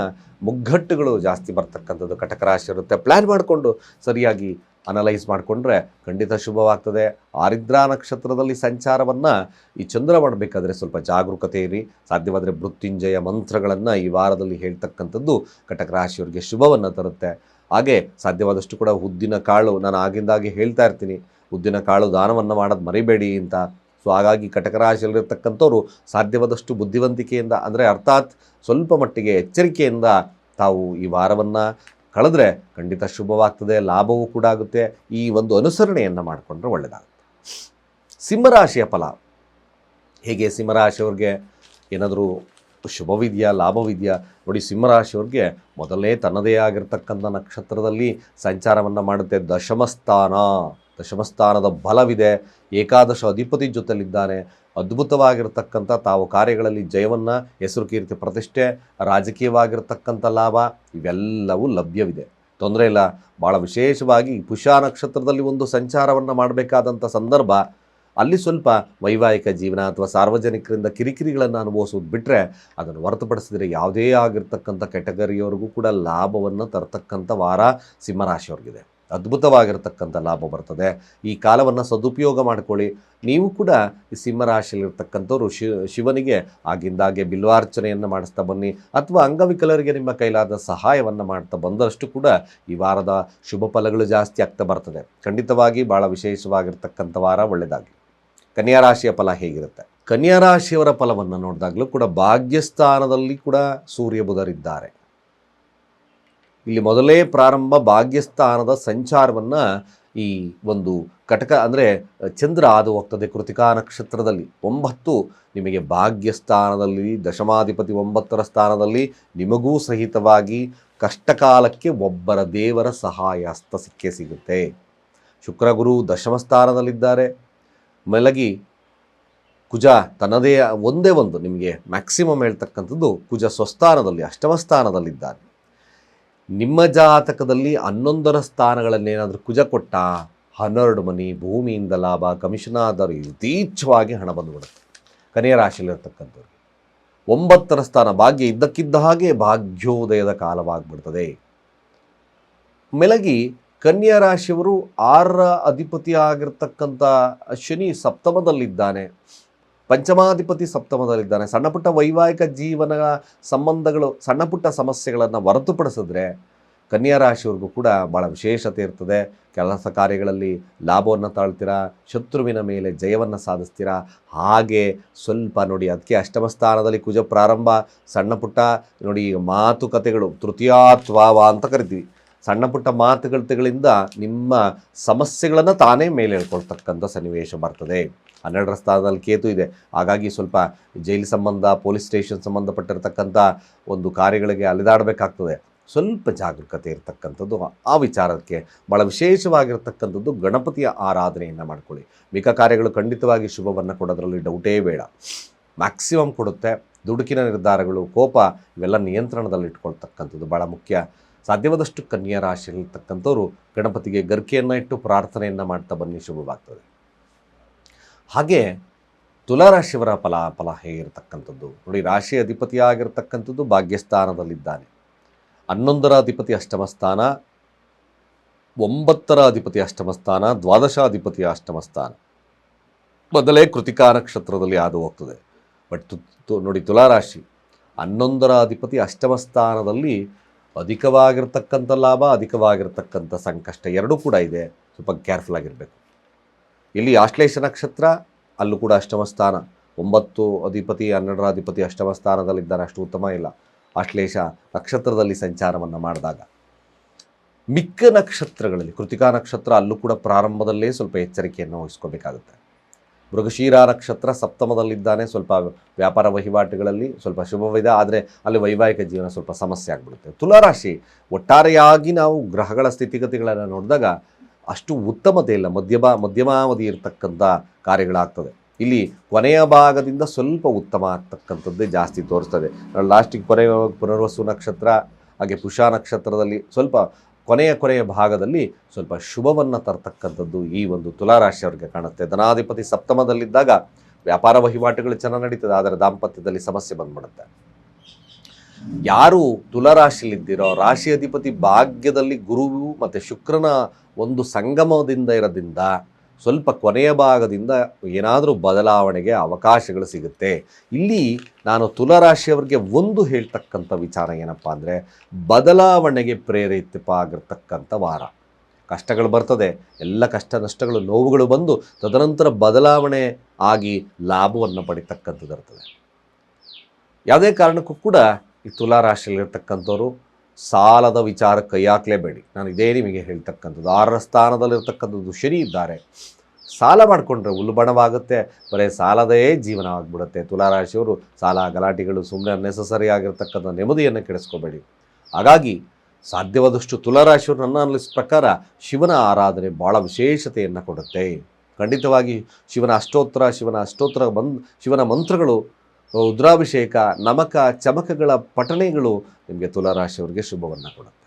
ಮುಗ್ಗಟ್ಟುಗಳು ಜಾಸ್ತಿ ಬರ್ತಕ್ಕಂಥದ್ದು ಕಟಕ ರಾಶಿ ಇರುತ್ತೆ. ಪ್ಲ್ಯಾನ್ ಮಾಡಿಕೊಂಡು ಸರಿಯಾಗಿ ಅನಲೈಸ್ ಮಾಡಿಕೊಂಡ್ರೆ ಖಂಡಿತ ಶುಭವಾಗ್ತದೆ. ಆರಿದ್ರಾ ನಕ್ಷತ್ರದಲ್ಲಿ ಸಂಚಾರವನ್ನು ಈ ಚಂದ್ರ ಮಾಡಬೇಕಾದ್ರೆ ಸ್ವಲ್ಪ ಜಾಗರೂಕತೆ ಇರಿ. ಸಾಧ್ಯವಾದರೆ ಮೃತ್ಯುಂಜಯ ಮಂತ್ರಗಳನ್ನು ಈ ವಾರದಲ್ಲಿ ಹೇಳ್ತಕ್ಕಂಥದ್ದು ಕಟಕ ರಾಶಿಯವರಿಗೆ ಶುಭವನ್ನು ತರುತ್ತೆ. ಹಾಗೆ ಸಾಧ್ಯವಾದಷ್ಟು ಕೂಡ ಉದ್ದಿನ ಕಾಳು, ನಾನು ಆಗಿಂದಾಗೆ ಹೇಳ್ತಾ ಇರ್ತೀನಿ, ಉದ್ದಿನ ಕಾಳು ದಾನವನ್ನು ಮಾಡೋದು ಮರಿಬೇಡಿ ಅಂತ. ಸೊ ಹಾಗಾಗಿ ಕಟಕ ರಾಶಿಯಲ್ಲಿರ್ತಕ್ಕಂಥವ್ರು ಸಾಧ್ಯವಾದಷ್ಟು ಬುದ್ಧಿವಂತಿಕೆಯಿಂದ, ಅಂದರೆ ಅರ್ಥಾತ್ ಸ್ವಲ್ಪ ಮಟ್ಟಿಗೆ ಎಚ್ಚರಿಕೆಯಿಂದ ತಾವು ಈ ವಾರವನ್ನು ಕಳೆದ್ರೆ ಖಂಡಿತ ಶುಭವಾಗ್ತದೆ, ಲಾಭವೂ ಕೂಡ ಆಗುತ್ತೆ. ಈ ಒಂದು ಅನುಸರಣೆಯನ್ನು ಮಾಡಿಕೊಂಡ್ರೆ ಒಳ್ಳೆಯದಾಗುತ್ತೆ. ಸಿಂಹರಾಶಿಯ ಫಲ ಹೇಗೆ? ಸಿಂಹರಾಶಿಯವ್ರಿಗೆ ಏನಾದರೂ ಶುಭವಿದೆಯಾ, ಲಾಭವಿದೆಯಾ? ನೋಡಿ, ಸಿಂಹರಾಶಿಯವ್ರಿಗೆ ಮೊದಲೇ ತನ್ನದೇ ಆಗಿರ್ತಕ್ಕಂಥ ನಕ್ಷತ್ರದಲ್ಲಿ ಸಂಚಾರವನ್ನು ಮಾಡುತ್ತೆ. ದಶಮಸ್ಥಾನದ ಬಲವಿದೆ. ಏಕಾದಶ ಅಧಿಪತಿ ಜೊತೆಲಿದ್ದಾನೆ. ಅದ್ಭುತವಾಗಿರ್ತಕ್ಕಂಥ ತಾವು ಕಾರ್ಯಗಳಲ್ಲಿ ಜಯವನ್ನು, ಹೆಸರು, ಕೀರ್ತಿ, ಪ್ರತಿಷ್ಠೆ, ರಾಜಕೀಯವಾಗಿರ್ತಕ್ಕಂಥ ಲಾಭ ಇವೆಲ್ಲವೂ ಲಭ್ಯವಿದೆ. ತೊಂದರೆ ಇಲ್ಲ. ಭಾಳ ವಿಶೇಷವಾಗಿ ಪುಷ್ಯ ನಕ್ಷತ್ರದಲ್ಲಿ ಒಂದು ಸಂಚಾರವನ್ನು ಮಾಡಬೇಕಾದಂಥ ಸಂದರ್ಭ, ಅಲ್ಲಿ ಸ್ವಲ್ಪ ವೈವಾಹಿಕ ಜೀವನ ಅಥವಾ ಸಾರ್ವಜನಿಕರಿಂದ ಕಿರಿಕಿರಿಗಳನ್ನು ಅನುಭವಿಸೋದು ಬಿಟ್ಟರೆ ಅದನ್ನು ಹೊರತುಪಡಿಸಿದರೆ ಯಾವುದೇ ಆಗಿರ್ತಕ್ಕಂಥ ಕೆಟಗರಿಯವರೆಗೂ ಕೂಡ ಲಾಭವನ್ನು ತರತಕ್ಕಂಥ ವಾರ ಸಿಂಹರಾಶಿಯವ್ರಿಗಿದೆ. ಅದ್ಭುತವಾಗಿರ್ತಕ್ಕಂಥ ಲಾಭ ಬರ್ತದೆ. ಈ ಕಾಲವನ್ನು ಸದುಪಯೋಗ ಮಾಡಿಕೊಳ್ಳಿ. ನೀವು ಕೂಡ ಈ ಸಿಂಹರಾಶಿಯಲ್ಲಿರ್ತಕ್ಕಂಥವ್ರು ಶಿವನಿಗೆ ಆಗಿಂದಾಗೆ ಬಿಲ್ವಾರ್ಚನೆಯನ್ನು ಮಾಡಿಸ್ತಾ ಬನ್ನಿ, ಅಥವಾ ಅಂಗವಿಕಲರಿಗೆ ನಿಮ್ಮ ಕೈಲಾದ ಸಹಾಯವನ್ನು ಮಾಡ್ತಾ ಬಂದಷ್ಟು ಕೂಡ ಈ ವಾರದ ಶುಭ ಫಲಗಳು ಜಾಸ್ತಿ ಆಗ್ತಾ ಬರ್ತದೆ. ಖಂಡಿತವಾಗಿ ಭಾಳ ವಿಶೇಷವಾಗಿರ್ತಕ್ಕಂಥ ವಾರ, ಒಳ್ಳೆಯದಾಗಲಿ. ಕನ್ಯಾ ರಾಶಿಯ ಫಲ ಹೇಗಿರುತ್ತೆ? ಕನ್ಯಾ ರಾಶಿಯವರ ಫಲವನ್ನು ನೋಡಿದಾಗಲೂ ಕೂಡ ಭಾಗ್ಯಸ್ಥಾನದಲ್ಲಿ ಕೂಡ ಸೂರ್ಯ ಬುಧರಿದ್ದಾರೆ. ಇಲ್ಲಿ ಮೊದಲೇ ಪ್ರಾರಂಭ ಭಾಗ್ಯಸ್ಥಾನದ ಸಂಚಾರವನ್ನು ಈ ಒಂದು ಕಟಕ ಅಂದರೆ ಚಂದ್ರ ಹಾದು ಹೋಗ್ತದೆ ಕೃತಿಕಾ ನಕ್ಷತ್ರದಲ್ಲಿ. 9 ನಿಮಗೆ ಭಾಗ್ಯಸ್ಥಾನದಲ್ಲಿ, ದಶಮಾಧಿಪತಿ 9ರ ಸ್ಥಾನದಲ್ಲಿ, ನಿಮಗೂ ಸಹಿತವಾಗಿ ಕಷ್ಟಕಾಲಕ್ಕೆ ಒಬ್ಬರ ದೇವರ ಸಹಾಯ ಹಸ್ತ ಸಿಕ್ಕೇ ಸಿಗುತ್ತೆ. ಶುಕ್ರ ಗುರು ದಶಮ ಸ್ಥಾನದಲ್ಲಿದ್ದಾರೆ. ಮಲಗಿ ಕುಜ ತನ್ನದೇ ಒಂದೇ ಒಂದು ನಿಮಗೆ ಮ್ಯಾಕ್ಸಿಮಮ್ ಹೇಳ್ತಕ್ಕಂಥದ್ದು ಕುಜ ಸ್ವಸ್ಥಾನದಲ್ಲಿ ಅಷ್ಟಮ ಸ್ಥಾನದಲ್ಲಿದ್ದಾನೆ. ನಿಮ್ಮ ಜಾತಕದಲ್ಲಿ 11ರ ಸ್ಥಾನಗಳನ್ನೇನಾದರೂ ಕುಜ ಕೊಟ್ಟ 12 ಮನೆ ಭೂಮಿಯಿಂದ ಲಾಭ ಕಮಿಷನ್ ಆದರೂ ಯಥೇಚ್ಛವಾಗಿ ಹಣ ಬಂದುಬಿಡುತ್ತೆ. ಕನ್ಯಾ ರಾಶಿಯಲ್ಲಿರ್ತಕ್ಕಂಥವ್ರಿಗೆ 9ರ ಸ್ಥಾನ ಭಾಗ್ಯ ಇದ್ದಕ್ಕಿದ್ದ ಹಾಗೆ ಭಾಗ್ಯೋದಯದ ಕಾಲವಾಗ್ಬಿಡ್ತದೆ. ಮೇಲಾಗಿ ಕನ್ಯಾ ರಾಶಿಯವರು 6ರ ಅಧಿಪತಿ ಆಗಿರ್ತಕ್ಕಂಥ ಶನಿ ಸಪ್ತಮದಲ್ಲಿದ್ದಾನೆ, ಪಂಚಮಾಧಿಪತಿ ಸಪ್ತಮದಲ್ಲಿದ್ದಾನೆ. ಸಣ್ಣ ಪುಟ್ಟ ವೈವಾಹಿಕ ಜೀವನ ಸಂಬಂಧಗಳು ಸಣ್ಣ ಪುಟ್ಟ ಸಮಸ್ಯೆಗಳನ್ನು ಹೊರತುಪಡಿಸಿದ್ರೆ ಕನ್ಯಾ ರಾಶಿಯವ್ರಿಗೂ ಕೂಡ ಭಾಳ ವಿಶೇಷತೆ ಇರ್ತದೆ. ಕೆಲಸ ಕಾರ್ಯಗಳಲ್ಲಿ ಲಾಭವನ್ನು ತಾಳ್ತೀರಾ, ಶತ್ರುವಿನ ಮೇಲೆ ಜಯವನ್ನು ಸಾಧಿಸ್ತೀರಾ. ಹಾಗೆ ಸ್ವಲ್ಪ ನೋಡಿ, ಅದಕ್ಕೆ ಅಷ್ಟಮ ಸ್ಥಾನದಲ್ಲಿ ಕುಜ ಪ್ರಾರಂಭ, ಸಣ್ಣ ಪುಟ್ಟ ನೋಡಿ ಮಾತುಕತೆಗಳು, ತೃತೀಯಾತ್ವಾವ ಅಂತ ಕರಿತೀವಿ, ಸಣ್ಣ ಪುಟ್ಟ ಮಾತುಕತೆಗಳಿಂದ ನಿಮ್ಮ ಸಮಸ್ಯೆಗಳನ್ನು ತಾನೇ ಮೇಲೆ ಹೇಳ್ಕೊಳ್ತಕ್ಕಂಥ ಸನ್ನಿವೇಶ ಬರ್ತದೆ. 12ರ ಸ್ಥಾನದಲ್ಲಿ ಕೇತು ಇದೆ, ಹಾಗಾಗಿ ಸ್ವಲ್ಪ ಜೈಲು ಸಂಬಂಧ ಪೊಲೀಸ್ ಸ್ಟೇಷನ್ ಸಂಬಂಧಪಟ್ಟಿರ್ತಕ್ಕಂಥ ಒಂದು ಕಾರ್ಯಗಳಿಗೆ ಅಲೆದಾಡಬೇಕಾಗ್ತದೆ. ಸ್ವಲ್ಪ ಜಾಗರೂಕತೆ ಇರತಕ್ಕಂಥದ್ದು ಆ ವಿಚಾರಕ್ಕೆ. ಭಾಳ ವಿಶೇಷವಾಗಿರ್ತಕ್ಕಂಥದ್ದು ಗಣಪತಿಯ ಆರಾಧನೆಯನ್ನು ಮಾಡ್ಕೊಳ್ಳಿ. ಮಿಕ್ಕ ಕಾರ್ಯಗಳು ಖಂಡಿತವಾಗಿ ಶುಭವನ್ನು ಕೊಡೋದ್ರಲ್ಲಿ ಡೌಟೇ ಬೇಡ, ಮ್ಯಾಕ್ಸಿಮಮ್ ಕೊಡುತ್ತೆ. ದುಡುಕಿನ ನಿರ್ಧಾರಗಳು, ಕೋಪ ಇವೆಲ್ಲ ನಿಯಂತ್ರಣದಲ್ಲಿ ಇಟ್ಕೊಳ್ತಕ್ಕಂಥದ್ದು ಭಾಳ ಮುಖ್ಯ. ಸಾಧ್ಯವಾದಷ್ಟು ಕನ್ಯಾ ರಾಶಿಯಲ್ಲಿರ್ತಕ್ಕಂಥವ್ರು ಗಣಪತಿಗೆ ಗರ್ಕೆಯನ್ನು ಇಟ್ಟು ಪ್ರಾರ್ಥನೆಯನ್ನು ಮಾಡ್ತಾ ಬನ್ನಿ, ಶುಭವಾಗ್ತದೆ. ಹಾಗೆ ತುಲಾರಾಶಿಯವರ ಫಲ ಹೇಗಿರ್ತಕ್ಕಂಥದ್ದು ನೋಡಿ, ರಾಶಿ ಅಧಿಪತಿಯಾಗಿರ್ತಕ್ಕಂಥದ್ದು ಭಾಗ್ಯಸ್ಥಾನದಲ್ಲಿದ್ದಾನೆ. 11ರ ಅಧಿಪತಿ ಅಷ್ಟಮ ಸ್ಥಾನ, 9ರ ಅಧಿಪತಿ ಅಷ್ಟಮ ಸ್ಥಾನ, ದ್ವಾದಶಾಧಿಪತಿ ಅಷ್ಟಮ ಸ್ಥಾನ. ಮೊದಲೇ ಕೃತಿಕಾ ನಕ್ಷತ್ರದಲ್ಲಿ ಹಾದು ಹೋಗ್ತದೆ. ಬಟ್ ನೋಡಿ, ತುಲಾರಾಶಿ 11ರ ಅಧಿಪತಿ ಅಷ್ಟಮ ಸ್ಥಾನದಲ್ಲಿ ಅಧಿಕವಾಗಿರ್ತಕ್ಕಂಥ ಲಾಭ, ಅಧಿಕವಾಗಿರ್ತಕ್ಕಂಥ ಸಂಕಷ್ಟ ಎರಡೂ ಕೂಡ ಇದೆ. ಸ್ವಲ್ಪ ಕೇರ್ಫುಲ್ ಆಗಿರಬೇಕು. ಇಲ್ಲಿ ಆಶ್ಲೇಷ ನಕ್ಷತ್ರ, ಅಲ್ಲೂ ಕೂಡ ಅಷ್ಟಮ ಸ್ಥಾನ, 9 ಅಧಿಪತಿ 12ರ ಅಧಿಪತಿ ಅಷ್ಟಮ ಸ್ಥಾನದಲ್ಲಿದ್ದಾನೆ, ಅಷ್ಟು ಉತ್ತಮ ಇಲ್ಲ. ಆಶ್ಲೇಷ ನಕ್ಷತ್ರದಲ್ಲಿ ಸಂಚಾರವನ್ನು ಮಾಡಿದಾಗ ಮಿಕ್ಕ ನಕ್ಷತ್ರಗಳಲ್ಲಿ ಕೃತಿಕಾ ನಕ್ಷತ್ರ ಅಲ್ಲೂ ಕೂಡ ಪ್ರಾರಂಭದಲ್ಲೇ ಸ್ವಲ್ಪ ಎಚ್ಚರಿಕೆಯನ್ನು ವಹಿಸ್ಕೋಬೇಕಾಗುತ್ತೆ. ಮೃಗಶೀರ ನಕ್ಷತ್ರ ಸಪ್ತಮದಲ್ಲಿದ್ದಾನೆ, ಸ್ವಲ್ಪ ವ್ಯಾಪಾರ ವಹಿವಾಟುಗಳಲ್ಲಿ ಸ್ವಲ್ಪ ಶುಭವಿದೆ, ಆದರೆ ಅಲ್ಲಿ ವೈವಾಹಿಕ ಜೀವನ ಸ್ವಲ್ಪ ಸಮಸ್ಯೆ ಆಗಿಬಿಡುತ್ತೆ. ತುಲಾರಾಶಿ ಒಟ್ಟಾರೆಯಾಗಿ ನಾವು ಗ್ರಹಗಳ ಸ್ಥಿತಿಗತಿಗಳನ್ನು ನೋಡಿದಾಗ ಅಷ್ಟು ಉತ್ತಮತೆ ಇಲ್ಲ, ಮಧ್ಯಮಾವಧಿ ಇರತಕ್ಕಂಥ ಕಾರ್ಯಗಳಾಗ್ತದೆ. ಇಲ್ಲಿ ಕೊನೆಯ ಭಾಗದಿಂದ ಸ್ವಲ್ಪ ಉತ್ತಮ ಆಗ್ತಕ್ಕಂಥದ್ದೇ ಜಾಸ್ತಿ ತೋರಿಸ್ತದೆ. ಲಾಸ್ಟಿಗೆ ಪುನರ್ವಸು ನಕ್ಷತ್ರ ಹಾಗೆ ಪುಷ ನಕ್ಷತ್ರದಲ್ಲಿ ಸ್ವಲ್ಪ ಕೊನೆಯ ಭಾಗದಲ್ಲಿ ಸ್ವಲ್ಪ ಶುಭವನ್ನು ತರ್ತಕ್ಕಂಥದ್ದು ಈ ಒಂದು ತುಲಾರಾಶಿಯವರಿಗೆ ಕಾಣುತ್ತೆ. ಧನಾಧಿಪತಿ ಸಪ್ತಮದಲ್ಲಿದ್ದಾಗ ವ್ಯಾಪಾರ ವಹಿವಾಟುಗಳು ಚೆನ್ನಾಗಿ ನಡೀತದೆ, ಆದರೆ ದಾಂಪತ್ಯದಲ್ಲಿ ಸಮಸ್ಯೆ ಬಂದ್ಬಿಡುತ್ತೆ. ಯಾರು ತುಲಾರಾಶಿಯಲ್ಲಿದ್ದೀರೋ, ರಾಶಿ ಅಧಿಪತಿ ಭಾಗ್ಯದಲ್ಲಿ ಗುರುವು ಮತ್ತು ಶುಕ್ರನ ಒಂದು ಸಂಗಮದಿಂದ ಇರೋದ್ರಿಂದ ಸ್ವಲ್ಪ ಕೊನೆಯ ಭಾಗದಿಂದ ಏನಾದರೂ ಬದಲಾವಣೆಗೆ ಅವಕಾಶಗಳು ಸಿಗುತ್ತೆ. ಇಲ್ಲಿ ನಾನು ತುಲಾರಾಶಿಯವರಿಗೆ ಒಂದು ಹೇಳ್ತಕ್ಕಂಥ ವಿಚಾರ ಏನಪ್ಪ ಅಂದರೆ, ಬದಲಾವಣೆಗೆ ಪ್ರೇರೇಪಿತ ಆಗಿರ್ತಕ್ಕಂಥ ವಾರ. ಕಷ್ಟಗಳು ಬರ್ತದೆ, ಎಲ್ಲ ಕಷ್ಟ ನಷ್ಟಗಳು ನೋವುಗಳು ಬಂದು ತದನಂತರ ಬದಲಾವಣೆ ಆಗಿ ಲಾಭವನ್ನು ಪಡಿತಕ್ಕಂಥದ್ದು ಇರ್ತದೆ. ಯಾವುದೇ ಕಾರಣಕ್ಕೂ ಕೂಡ ಈ ತುಲಾರಾಶಿಯಲ್ಲಿರ್ತಕ್ಕಂಥವ್ರು ಸಾಲದ ವಿಚಾರ ಕೈ ಹಾಕಲೇಬೇಡಿ. ನಾನು ಇದೇ ನಿಮಗೆ ಹೇಳ್ತಕ್ಕಂಥದ್ದು. 6ರ ಸ್ಥಾನದಲ್ಲಿರ್ತಕ್ಕಂಥದ್ದು ಶನಿ ಇದ್ದಾರೆ, ಸಾಲ ಮಾಡಿಕೊಂಡ್ರೆ ಉಲ್ಬಣವಾಗುತ್ತೆ, ಬರೀ ಸಾಲದೇ ಜೀವನ ಆಗಿಬಿಡುತ್ತೆ. ತುಲಾರಾಶಿಯವರು ಸಾಲ ಗಲಾಟೆಗಳು ಸುಮ್ಮನೆ ಅನ್ನೆಸಸರಿ ಆಗಿರ್ತಕ್ಕಂಥ ನೆಮ್ಮದಿಯನ್ನು ಕೆಡಿಸ್ಕೋಬೇಡಿ. ಹಾಗಾಗಿ ಸಾಧ್ಯವಾದಷ್ಟು ತುಲಾರಾಶಿಯವರು ನನ್ನ ಅನಿಸಿದ ಪ್ರಕಾರ ಶಿವನ ಆರಾಧನೆ ಭಾಳ ವಿಶೇಷತೆಯನ್ನು ಕೊಡುತ್ತೆ. ಖಂಡಿತವಾಗಿ ಶಿವನ ಅಷ್ಟೋತ್ತರ ಶಿವನ ಮಂತ್ರಗಳು, ರುದ್ರಾಭಿಷೇಕ, ನಮಕ ಚಮಕಗಳ ಪಠಣೆಗಳು ನಿಮಗೆ ತುಲಾರಾಶಿಯವರಿಗೆ ಶುಭವನ್ನು ಕೊಡುತ್ತೆ.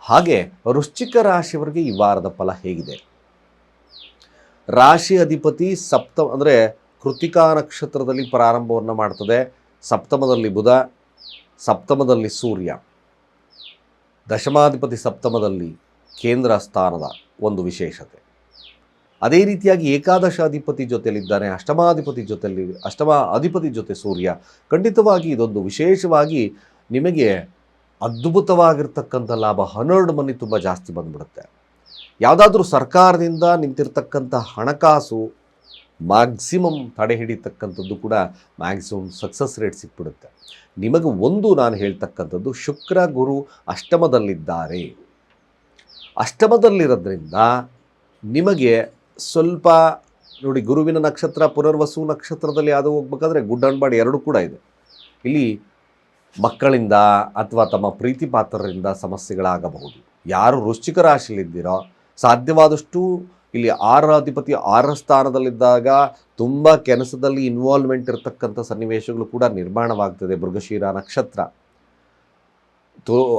ಹಾಗೆ ವೃಶ್ಚಿಕ ರಾಶಿಯವರಿಗೆ ಈ ವಾರದ ಫಲ ಹೇಗಿದೆ? ರಾಶಿ ಅಧಿಪತಿ ಅಂದರೆ ಕೃತಿಕಾ ನಕ್ಷತ್ರದಲ್ಲಿ ಪ್ರಾರಂಭವನ್ನು ಮಾಡ್ತದೆ. ಸಪ್ತಮದಲ್ಲಿ ಬುಧ, ಸಪ್ತಮದಲ್ಲಿ ಸೂರ್ಯ, ದಶಮಾಧಿಪತಿ ಸಪ್ತಮದಲ್ಲಿ ಕೇಂದ್ರ ಸ್ಥಾನದ ಒಂದು ವಿಶೇಷತೆ. ಅದೇ ರೀತಿಯಾಗಿ ಏಕಾದಶ ಅಧಿಪತಿ ಜೊತೆಯಲ್ಲಿದ್ದಾನೆ, ಅಷ್ಟಮ ಅಧಿಪತಿ ಜೊತೆ ಸೂರ್ಯ. ಖಂಡಿತವಾಗಿ ಇದೊಂದು ವಿಶೇಷವಾಗಿ ನಿಮಗೆ ಅದ್ಭುತವಾಗಿರ್ತಕ್ಕಂಥ ಲಾಭ. 12 ಮನೆ ತುಂಬ ಜಾಸ್ತಿ ಬಂದ್ಬಿಡುತ್ತೆ. ಯಾವುದಾದ್ರೂ ಸರ್ಕಾರದಿಂದ ನಿಂತಿರ್ತಕ್ಕಂಥ ಹಣಕಾಸು ಮ್ಯಾಕ್ಸಿಮಮ್ ತಡೆ ಹಿಡಿತಕ್ಕಂಥದ್ದು ಕೂಡ ಮ್ಯಾಕ್ಸಿಮಮ್ ಸಕ್ಸಸ್ ರೇಟ್ ಸಿಕ್ಬಿಡುತ್ತೆ. ನಿಮಗೆ ಒಂದು ನಾನು ಹೇಳ್ತಕ್ಕಂಥದ್ದು, ಶುಕ್ರ ಗುರು ಅಷ್ಟಮದಲ್ಲಿದ್ದಾರೆ. ಅಷ್ಟಮದಲ್ಲಿರೋದ್ರಿಂದ ನಿಮಗೆ ಸ್ವಲ್ಪ ನೋಡಿ, ಗುರುವಿನ ನಕ್ಷತ್ರ ಪುನರ್ವಸು ನಕ್ಷತ್ರದಲ್ಲಿ ಅದು ಹೋಗ್ಬೇಕಾದ್ರೆ ಗುಡ್ ಆ್ಯಂಡ್ ಬ್ಯಾಡ್ ಎರಡೂ ಕೂಡ ಇದೆ. ಇಲ್ಲಿ ಮಕ್ಕಳಿಂದ ಅಥವಾ ತಮ್ಮ ಪ್ರೀತಿ ಪಾತ್ರರಿಂದ ಸಮಸ್ಯೆಗಳಾಗಬಹುದು. ಯಾರು ವೃಶ್ಚಿಕ ರಾಶಿಯಲ್ಲಿದ್ದೀರೋ ಸಾಧ್ಯವಾದಷ್ಟು ಇಲ್ಲಿ 6ರ ಅಧಿಪತಿ 6ರ ಸ್ಥಾನದಲ್ಲಿದ್ದಾಗ ತುಂಬ ಕೆಲಸದಲ್ಲಿ ಇನ್ವಾಲ್ವ್ಮೆಂಟ್ ಇರತಕ್ಕಂಥ ಸನ್ನಿವೇಶಗಳು ಕೂಡ ನಿರ್ಮಾಣವಾಗ್ತದೆ ಮೃಗಶಿರ ನಕ್ಷತ್ರ.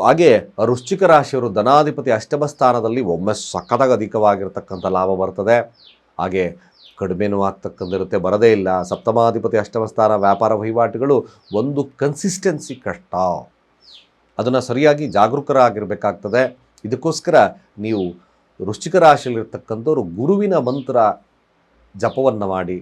ಹಾಗೆ ವೃಶ್ಚಿಕ ರಾಶಿಯವರು ಧನಾಧಿಪತಿ 8ಮ ಸ್ಥಾನದಲ್ಲಿ ಒಮ್ಮೆ ಸಖತ್ತಾಗಿ ಅಧಿಕವಾಗಿರ್ತಕ್ಕಂಥ ಲಾಭ ಬರ್ತದೆ. ಹಾಗೆ ಕಡಿಮೆನೂ ಆಗ್ತಕ್ಕಂಥಿರುತ್ತೆ, ಬರದೇ ಇಲ್ಲ. ಸಪ್ತಮಾಧಿಪತಿ 8ಮ ಸ್ಥಾನ, ವ್ಯಾಪಾರ ವಹಿವಾಟುಗಳು ಒಂದು ಕನ್ಸಿಸ್ಟೆನ್ಸಿ ಕಷ್ಟ, ಅದನ್ನು ಸರಿಯಾಗಿ ಜಾಗರೂಕರಾಗಿರಬೇಕಾಗ್ತದೆ. ಇದಕ್ಕೋಸ್ಕರ ನೀವು ವೃಶ್ಚಿಕ ರಾಶಿಯಲ್ಲಿರ್ತಕ್ಕಂಥವ್ರು ಗುರುವಿನ ಮಂತ್ರ ಜಪವನ್ನು ಮಾಡಿ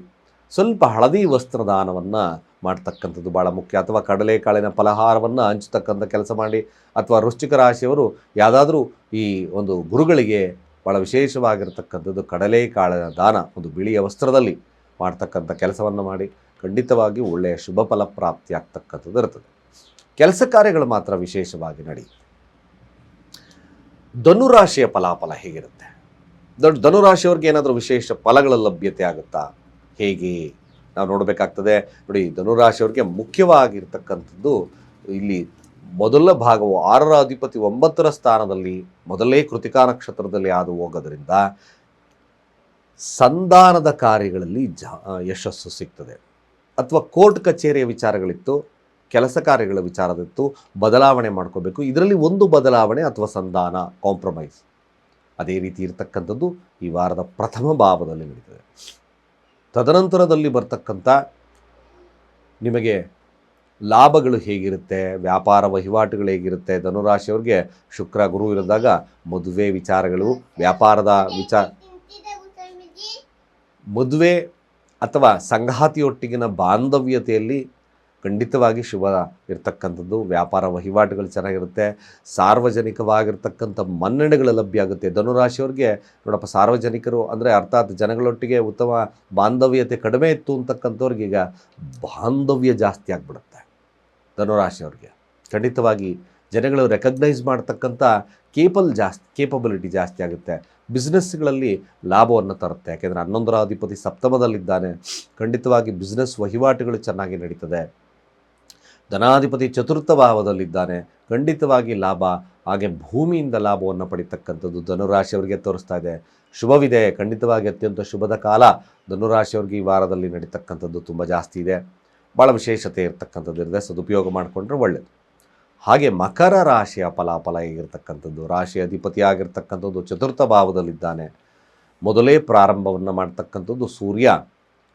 ಸ್ವಲ್ಪ ಹಳದಿ ವಸ್ತ್ರದಾನವನ್ನು ಮಾಡ್ತಕ್ಕಂಥದ್ದು ಭಾಳ ಮುಖ್ಯ. ಅಥವಾ ಕಡಲೆಕಾಳಿನ ಫಲಹಾರವನ್ನು ಹಂಚತಕ್ಕಂಥ ಕೆಲಸ ಮಾಡಿ. ಅಥವಾ ವೃಶ್ಚಿಕ ರಾಶಿಯವರು ಯಾವುದಾದ್ರೂ ಈ ಒಂದು ಗುರುಗಳಿಗೆ ಭಾಳ ವಿಶೇಷವಾಗಿರ್ತಕ್ಕಂಥದ್ದು ಕಡಲೆಕಾಳಿನ ದಾನ ಒಂದು ಬಿಳಿಯ ವಸ್ತ್ರದಲ್ಲಿ ಮಾಡ್ತಕ್ಕಂಥ ಕೆಲಸವನ್ನು ಮಾಡಿ. ಖಂಡಿತವಾಗಿ ಒಳ್ಳೆಯ ಶುಭ ಫಲ ಪ್ರಾಪ್ತಿ ಆಗ್ತಕ್ಕಂಥದ್ದು ಇರ್ತದೆ. ಕೆಲಸ ಕಾರ್ಯಗಳು ಮಾತ್ರ ವಿಶೇಷವಾಗಿ ನಡೆಯುತ್ತೆ. ಧನುರಾಶಿಯ ಫಲಾಫಲ ಹೇಗಿರುತ್ತೆ? ಧನುರಾಶಿಯವ್ರಿಗೆ ಏನಾದರೂ ವಿಶೇಷ ಫಲಗಳ ಲಭ್ಯತೆ ಆಗುತ್ತಾ? ಹೇಗೆ ನಾವು ನೋಡಬೇಕಾಗ್ತದೆ. ನೋಡಿ, ಧನುರಾಶಿಯವ್ರಿಗೆ ಮುಖ್ಯವಾಗಿರ್ತಕ್ಕಂಥದ್ದು ಇಲ್ಲಿ ಮೊದಲ ಭಾಗವು 6ರ ಅಧಿಪತಿ 9ರ ಸ್ಥಾನದಲ್ಲಿ ಮೊದಲೇ ಕೃತಿಕಾ ನಕ್ಷತ್ರದಲ್ಲಿ ಹಾದು ಹೋಗೋದ್ರಿಂದ ಸಂಧಾನದ ಕಾರ್ಯಗಳಲ್ಲಿ ಯಶಸ್ಸು ಸಿಗ್ತದೆ. ಅಥವಾ ಕೋರ್ಟ್ ಕಚೇರಿಯ ವಿಚಾರಗಳಿತ್ತು, ಕೆಲಸ ಕಾರ್ಯಗಳ ವಿಚಾರದಿತ್ತು, ಬದಲಾವಣೆ ಮಾಡ್ಕೋಬೇಕು, ಇದರಲ್ಲಿ ಒಂದು ಬದಲಾವಣೆ ಅಥವಾ ಸಂಧಾನ, ಕಾಂಪ್ರಮೈಸ್ ಅದೇ ರೀತಿ ಇರತಕ್ಕಂಥದ್ದು ಈ ವಾರದ ಪ್ರಥಮ ಭಾವದಲ್ಲಿ ನಡೀತದೆ. ತದನಂತರದಲ್ಲಿ ಬರ್ತಕ್ಕಂಥ ನಿಮಗೆ ಲಾಭಗಳು ಹೇಗಿರುತ್ತೆ, ವ್ಯಾಪಾರ ವಹಿವಾಟುಗಳು ಹೇಗಿರುತ್ತೆ? ಧನುರಾಶಿಯವ್ರಿಗೆ ಶುಕ್ರ ಗುರು ಇರಿದಾಗ ಮದುವೆ ವಿಚಾರಗಳು, ವ್ಯಾಪಾರದ ಮದುವೆ ಅಥವಾ ಸಂಗಾತಿಯೊಟ್ಟಿಗಿನ ಬಾಂಧವ್ಯತೆಯಲ್ಲಿ ಖಂಡಿತವಾಗಿ ಶುಭ ಇರ್ತಕ್ಕಂಥದ್ದು. ವ್ಯಾಪಾರ ವಹಿವಾಟುಗಳು ಚೆನ್ನಾಗಿರುತ್ತೆ. ಸಾರ್ವಜನಿಕವಾಗಿರ್ತಕ್ಕಂಥ ಮನ್ನಣೆಗಳು ಲಭ್ಯ ಆಗುತ್ತೆ. ಧನುರಾಶಿಯವ್ರಿಗೆ ನೋಡಪ್ಪ, ಸಾರ್ವಜನಿಕರು ಅಂದರೆ ಅರ್ಥಾತ್ ಜನಗಳೊಟ್ಟಿಗೆ ಉತ್ತಮ ಬಾಂಧವ್ಯತೆ ಕಡಿಮೆ ಇತ್ತು ಅಂತಕ್ಕಂಥವ್ರಿಗೆ ಈಗ ಬಾಂಧವ್ಯ ಜಾಸ್ತಿ ಆಗಿಬಿಡುತ್ತೆ. ಧನುರಾಶಿಯವ್ರಿಗೆ ಖಂಡಿತವಾಗಿ ಜನಗಳು ರೆಕಗ್ನೈಸ್ ಮಾಡ್ತಕ್ಕಂಥ ಕೇಪಬಿಲಿಟಿ ಜಾಸ್ತಿ ಆಗುತ್ತೆ. ಬಿಸ್ನೆಸ್ಗಳಲ್ಲಿ ಲಾಭವನ್ನು ತರುತ್ತೆ. ಯಾಕೆಂದರೆ 11ರ ಅಧಿಪತಿ ಸಪ್ತಮದಲ್ಲಿದ್ದಾನೆ. ಖಂಡಿತವಾಗಿ ಬಿಸ್ನೆಸ್ ವಹಿವಾಟುಗಳು ಚೆನ್ನಾಗಿ ನಡೀತದೆ. ಧನಾಧಿಪತಿ 4ಥ ಭಾವದಲ್ಲಿದ್ದಾನೆ. ಖಂಡಿತವಾಗಿ ಲಾಭ, ಹಾಗೆ ಭೂಮಿಯಿಂದ ಲಾಭವನ್ನು ಪಡಿತಕ್ಕಂಥದ್ದು ಧನುರಾಶಿಯವರಿಗೆ ತೋರಿಸ್ತಾ ಇದೆ. ಶುಭವಿದೆ. ಖಂಡಿತವಾಗಿ ಅತ್ಯಂತ ಶುಭದ ಕಾಲ ಧನುರಾಶಿಯವ್ರಿಗೆ ಈ ವಾರದಲ್ಲಿ ನಡೀತಕ್ಕಂಥದ್ದು ತುಂಬ ಜಾಸ್ತಿ ಇದೆ. ಭಾಳ ವಿಶೇಷತೆ ಇರತಕ್ಕಂಥದ್ದು ಇರುತ್ತೆ. ಸದುಪಯೋಗ ಮಾಡಿಕೊಂಡ್ರೆ ಒಳ್ಳೆಯದು. ಹಾಗೆ ಮಕರ ರಾಶಿಯ ಫಲಾಫಲ ಹೇಗಿರ್ತಕ್ಕಂಥದ್ದು? ರಾಶಿ ಅಧಿಪತಿ ಆಗಿರ್ತಕ್ಕಂಥದ್ದು 4ಥ ಭಾವದಲ್ಲಿದ್ದಾನೆ. ಮೊದಲೇ ಪ್ರಾರಂಭವನ್ನು ಮಾಡ್ತಕ್ಕಂಥದ್ದು ಸೂರ್ಯ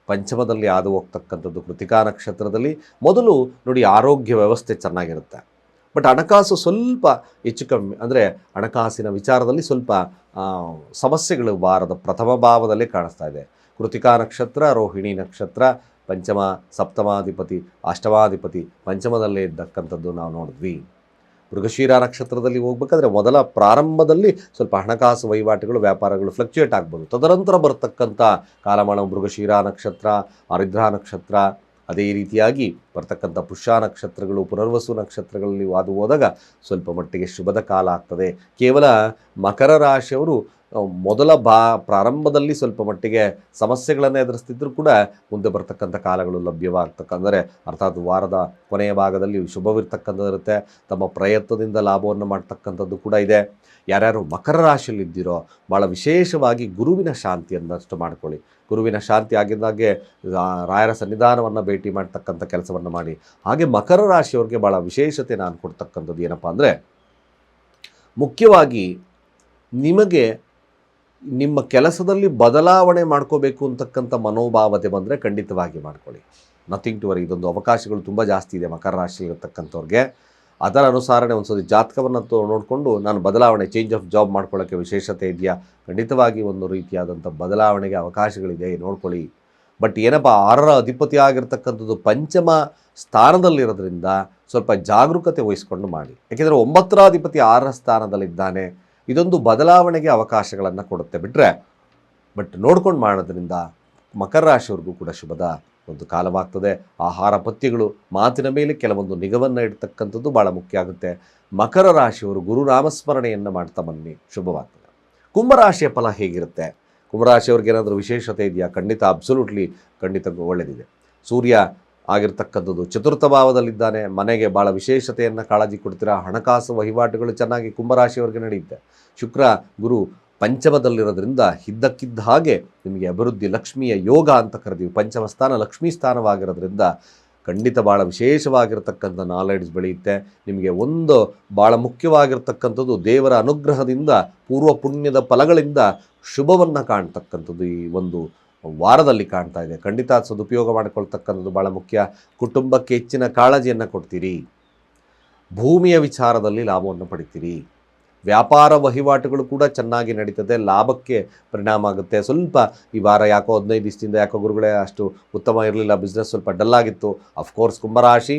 ಪಂಚಮದಲ್ಲಿ ಹಾದು ಹೋಗ್ತಕ್ಕಂಥದ್ದು ಕೃತಿಕಾ ನಕ್ಷತ್ರದಲ್ಲಿ. ಮೊದಲು ನೋಡಿ, ಆರೋಗ್ಯ ವ್ಯವಸ್ಥೆ ಚೆನ್ನಾಗಿರುತ್ತೆ. ಬಟ್ ಹಣಕಾಸು ಸ್ವಲ್ಪ ಹೆಚ್ಚು ಕಮ್ಮಿ, ಅಂದರೆ ಹಣಕಾಸಿನ ವಿಚಾರದಲ್ಲಿ ಸ್ವಲ್ಪ ಸಮಸ್ಯೆಗಳು ವಾರದ ಪ್ರಥಮ ಭಾವದಲ್ಲೇ ಕಾಣಿಸ್ತಾ ಇದೆ. ಕೃತಿಕಾ ನಕ್ಷತ್ರ, ರೋಹಿಣಿ ನಕ್ಷತ್ರ, ಪಂಚಮ ಸಪ್ತಮಾಧಿಪತಿ 8ಮಾಧಿಪತಿ ಪಂಚಮದಲ್ಲೇ ಇದ್ದಕ್ಕಂಥದ್ದು ನಾವು ನೋಡಿದ್ವಿ. ಮೃಗಶಿರ ನಕ್ಷತ್ರದಲ್ಲಿ ಹೋಗ್ಬೇಕಾದ್ರೆ ಮೊದಲ ಪ್ರಾರಂಭದಲ್ಲಿ ಸ್ವಲ್ಪ ಹಣಕಾಸು ವಹಿವಾಟುಗಳು, ವ್ಯಾಪಾರಗಳು ಫ್ಲಕ್ಚುಯೇಟ್ ಆಗ್ಬೋದು. ತದನಂತರ ಬರ್ತಕ್ಕಂಥ ಕಾಲಮಾನ ಮೃಗಶಿರ ನಕ್ಷತ್ರ, ಆರಿದ್ರ ನಕ್ಷತ್ರ, ಅದೇ ರೀತಿಯಾಗಿ ಬರ್ತಕ್ಕಂಥ ಪುಷ್ಯ ನಕ್ಷತ್ರಗಳು, ಪುನರ್ವಸು ನಕ್ಷತ್ರಗಳಲ್ಲಿ ಹಾದು ಹೋದಾಗ ಸ್ವಲ್ಪ ಮಟ್ಟಿಗೆ ಶುಭದ ಕಾಲ ಆಗ್ತದೆ. ಕೇವಲ ಮಕರ ರಾಶಿಯವರು ಮೊದಲ ಪ್ರಾರಂಭದಲ್ಲಿ ಸ್ವಲ್ಪ ಮಟ್ಟಿಗೆ ಸಮಸ್ಯೆಗಳನ್ನು ಎದುರಿಸ್ತಿದ್ರು ಕೂಡ ಮುಂದೆ ಬರ್ತಕ್ಕಂಥ ಕಾಲಗಳು ಲಭ್ಯವಾಗ್ತಕ್ಕಂದರೆ ಅರ್ಥಾತ್ ವಾರದ ಕೊನೆಯ ಭಾಗದಲ್ಲಿ ಶುಭವಿರ್ತಕ್ಕಂಥದ್ದಿರುತ್ತೆ. ತಮ್ಮ ಪ್ರಯತ್ನದಿಂದ ಲಾಭವನ್ನು ಮಾಡ್ತಕ್ಕಂಥದ್ದು ಕೂಡ ಇದೆ. ಯಾರ್ಯಾರು ಮಕರ ರಾಶಿಯಲ್ಲಿದ್ದೀರೋ ಭಾಳ ವಿಶೇಷವಾಗಿ ಗುರುವಿನ ಶಾಂತಿಯನ್ನಷ್ಟು ಮಾಡ್ಕೊಳ್ಳಿ. ಗುರುವಿನ ಶಾಂತಿ ಆಗಿದ್ದಾಗೆ ರಾಯರ ಸನ್ನಿಧಾನವನ್ನು ಭೇಟಿ ಮಾಡ್ತಕ್ಕಂಥ ಕೆಲಸವನ್ನು ಮಾಡಿ. ಹಾಗೆ ಮಕರ ರಾಶಿಯವ್ರಿಗೆ ಭಾಳ ವಿಶೇಷತೆ ನಾನು ಕೊಡ್ತಕ್ಕಂಥದ್ದು ಏನಪ್ಪ ಅಂದರೆ, ಮುಖ್ಯವಾಗಿ ನಿಮಗೆ ನಿಮ್ಮ ಕೆಲಸದಲ್ಲಿ ಬದಲಾವಣೆ ಮಾಡ್ಕೋಬೇಕು ಅಂತಕ್ಕಂಥ ಮನೋಭಾವತೆ ಬಂದರೆ ಖಂಡಿತವಾಗಿ ಮಾಡ್ಕೊಳ್ಳಿ. Nothing to worry. ಇದೊಂದು ಅವಕಾಶಗಳು ತುಂಬ ಜಾಸ್ತಿ ಇದೆ ಮಕರ ರಾಶಿಯಲ್ಲಿರ್ತಕ್ಕಂಥವ್ರಿಗೆ. ಅದರ ಅನುಸಾರನೇ ಒಂದು ಸತಿ ಜಾತಕವನ್ನು ನೋಡಿಕೊಂಡು ನಾನು ಬದಲಾವಣೆ, ಚೇಂಜ್ ಆಫ್ ಜಾಬ್ ಮಾಡ್ಕೊಳ್ಳೋಕ್ಕೆ ವಿಶೇಷತೆ ಇದೆಯಾ, ಖಂಡಿತವಾಗಿ ಒಂದು ರೀತಿಯಾದಂಥ ಬದಲಾವಣೆಗೆ ಅವಕಾಶಗಳಿದೆ, ನೋಡ್ಕೊಳ್ಳಿ. ಬಟ್ ಏನಪ್ಪ, 6ರ ಅಧಿಪತಿ ಆಗಿರ್ತಕ್ಕಂಥದ್ದು ಪಂಚಮ ಸ್ಥಾನದಲ್ಲಿರೋದ್ರಿಂದ ಸ್ವಲ್ಪ ಜಾಗರೂಕತೆ ವಹಿಸ್ಕೊಂಡು ಮಾಡಿ. ಯಾಕೆಂದರೆ 9ರ ಅಧಿಪತಿ 6ರ ಸ್ಥಾನದಲ್ಲಿದ್ದಾನೆ. ಇದೊಂದು ಬದಲಾವಣೆಗೆ ಅವಕಾಶಗಳನ್ನು ಕೊಡುತ್ತೆ ಬಿಟ್ಟರೆ, ಬಟ್ ನೋಡ್ಕೊಂಡು ಮಾಡೋದ್ರಿಂದ ಮಕರ ರಾಶಿಯವ್ರಿಗೂ ಕೂಡ ಶುಭದ ಒಂದು ಕಾಲವಾಗ್ತದೆ. ಆಹಾರ ಪಥ್ಯಗಳು, ಮಾತಿನ ಮೇಲೆ ಕೆಲವೊಂದು ನಿಗವನ್ನು ಇಡ್ತಕ್ಕಂಥದ್ದು ಭಾಳ ಮುಖ್ಯ ಆಗುತ್ತೆ. ಮಕರ ರಾಶಿಯವರು ಗುರುನಾಮಸ್ಮರಣೆಯನ್ನು ಮಾಡ್ತಾ ಬನ್ನಿ, ಶುಭವಾಗ್ತದೆ. ಕುಂಭರಾಶಿಯ ಫಲ ಹೇಗಿರುತ್ತೆ? ಕುಂಭರಾಶಿಯವ್ರಿಗೆ ಏನಾದರೂ ವಿಶೇಷತೆ ಇದೆಯಾ? ಖಂಡಿತ, ಅಬ್ಸಲ್ಯೂಟ್ಲಿ ಖಂಡಿತ ಒಳ್ಳೆಯದಿದೆ. ಸೂರ್ಯ ಆಗಿರ್ತಕ್ಕಂಥದ್ದು 4ಥ ಭಾವದಲ್ಲಿದ್ದಾನೆ. ಮನೆಗೆ ಭಾಳ ವಿಶೇಷತೆಯನ್ನು ಕಾಳಜಿ ಕೊಡ್ತೀರಾ. ಹಣಕಾಸು ವಹಿವಾಟುಗಳು ಚೆನ್ನಾಗಿ ಕುಂಭರಾಶಿಯವರಿಗೆ ನಡೆಯುತ್ತೆ. ಶುಕ್ರ ಗುರು ಪಂಚಮದಲ್ಲಿರೋದ್ರಿಂದ ಇದ್ದಕ್ಕಿದ್ದ ಹಾಗೆ ನಿಮಗೆ ಅಭಿವೃದ್ಧಿ, ಲಕ್ಷ್ಮಿಯ ಯೋಗ ಅಂತ ಕರೆದೀವಿ. ಪಂಚಮ ಸ್ಥಾನ ಲಕ್ಷ್ಮೀ ಸ್ಥಾನವಾಗಿರೋದ್ರಿಂದ ಖಂಡಿತ ಭಾಳ ವಿಶೇಷವಾಗಿರ್ತಕ್ಕಂಥ ನಾಲೆಡ್ಜ್ ಬೆಳೆಯುತ್ತೆ. ನಿಮಗೆ ಒಂದು ಭಾಳ ಮುಖ್ಯವಾಗಿರ್ತಕ್ಕಂಥದ್ದು ದೇವರ ಅನುಗ್ರಹದಿಂದ, ಪೂರ್ವ ಪುಣ್ಯದ ಫಲಗಳಿಂದ ಶುಭವನ್ನು ಕಾಣ್ತಕ್ಕಂಥದ್ದು ಈ ಒಂದು ವಾರದಲ್ಲಿ ಕಾಣ್ತಾ ಇದೆ. ಖಂಡಿತ ಸದುಪಯೋಗ ಮಾಡಿಕೊಳ್ತಕ್ಕಂಥದ್ದು ಭಾಳ ಮುಖ್ಯ. ಕುಟುಂಬಕ್ಕೆ ಹೆಚ್ಚಿನ ಕಾಳಜಿಯನ್ನು ಕೊಡ್ತೀರಿ. ಭೂಮಿಯ ವಿಚಾರದಲ್ಲಿ ಲಾಭವನ್ನು ಪಡಿತೀರಿ. ವ್ಯಾಪಾರ ವಹಿವಾಟುಗಳು ಕೂಡ ಚೆನ್ನಾಗಿ ನಡೀತದೆ, ಲಾಭಕ್ಕೆ ಪರಿಣಾಮ ಆಗುತ್ತೆ. ಸ್ವಲ್ಪ ಈ ವಾರ ಯಾಕೋ 15 ದಿವಸದಿಂದ ಯಾಕೋ ಗುರುಗಳೇ ಅಷ್ಟು ಉತ್ತಮ ಇರಲಿಲ್ಲ, ಬಿಸ್ನೆಸ್ ಸ್ವಲ್ಪ ಡಲ್ಲಾಗಿತ್ತು. ಅಫ್ಕೋರ್ಸ್ ಕುಂಭರಾಶಿ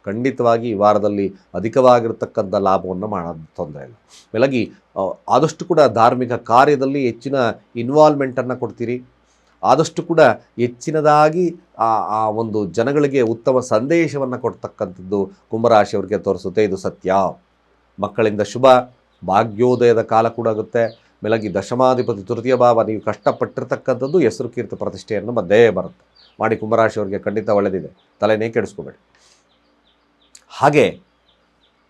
ಖಂಡಿತವಾಗಿ ಈ ವಾರದಲ್ಲಿ ಅಧಿಕವಾಗಿರ್ತಕ್ಕಂಥ ಲಾಭವನ್ನು ಮಾಡೋದು ತೊಂದರೆ ಇಲ್ಲ. ಮೇಲಾಗಿ ಆದಷ್ಟು ಕೂಡ ಧಾರ್ಮಿಕ ಕಾರ್ಯದಲ್ಲಿ ಹೆಚ್ಚಿನ ಇನ್ವಾಲ್ವ್ಮೆಂಟನ್ನು ಕೊಡ್ತೀರಿ. ಆದಷ್ಟು ಕೂಡ ಹೆಚ್ಚಿನದಾಗಿ ಆ ಒಂದು ಜನಗಳಿಗೆ ಉತ್ತಮ ಸಂದೇಶವನ್ನು ಕೊಡ್ತಕ್ಕಂಥದ್ದು ಕುಂಭರಾಶಿಯವರಿಗೆ ತೋರಿಸುತ್ತೆ. ಇದು ಸತ್ಯ. ಮಕ್ಕಳಿಂದ ಶುಭ, ಭಾಗ್ಯೋದಯದ ಕಾಲ ಕೂಡ ಆಗುತ್ತೆ. ಮೇಲಾಗಿ ದಶಮಾಧಿಪತಿ ತೃತೀಯ ಭಾವ, ನೀವು ಕಷ್ಟಪಟ್ಟಿರ್ತಕ್ಕಂಥದ್ದು ಹೆಸರು ಕೀರ್ತಿ ಪ್ರತಿಷ್ಠೆಯನ್ನು ಮಧ್ಯೆ ಬರುತ್ತೆ. ಮಾಡಿ ಕುಂಭರಾಶಿಯವರಿಗೆ ಖಂಡಿತ ಒಳ್ಳೆಯದಿದೆ, ತಲೆನೇ ಕೆಡಿಸ್ಕೋಬೇಡಿ. ಹಾಗೆ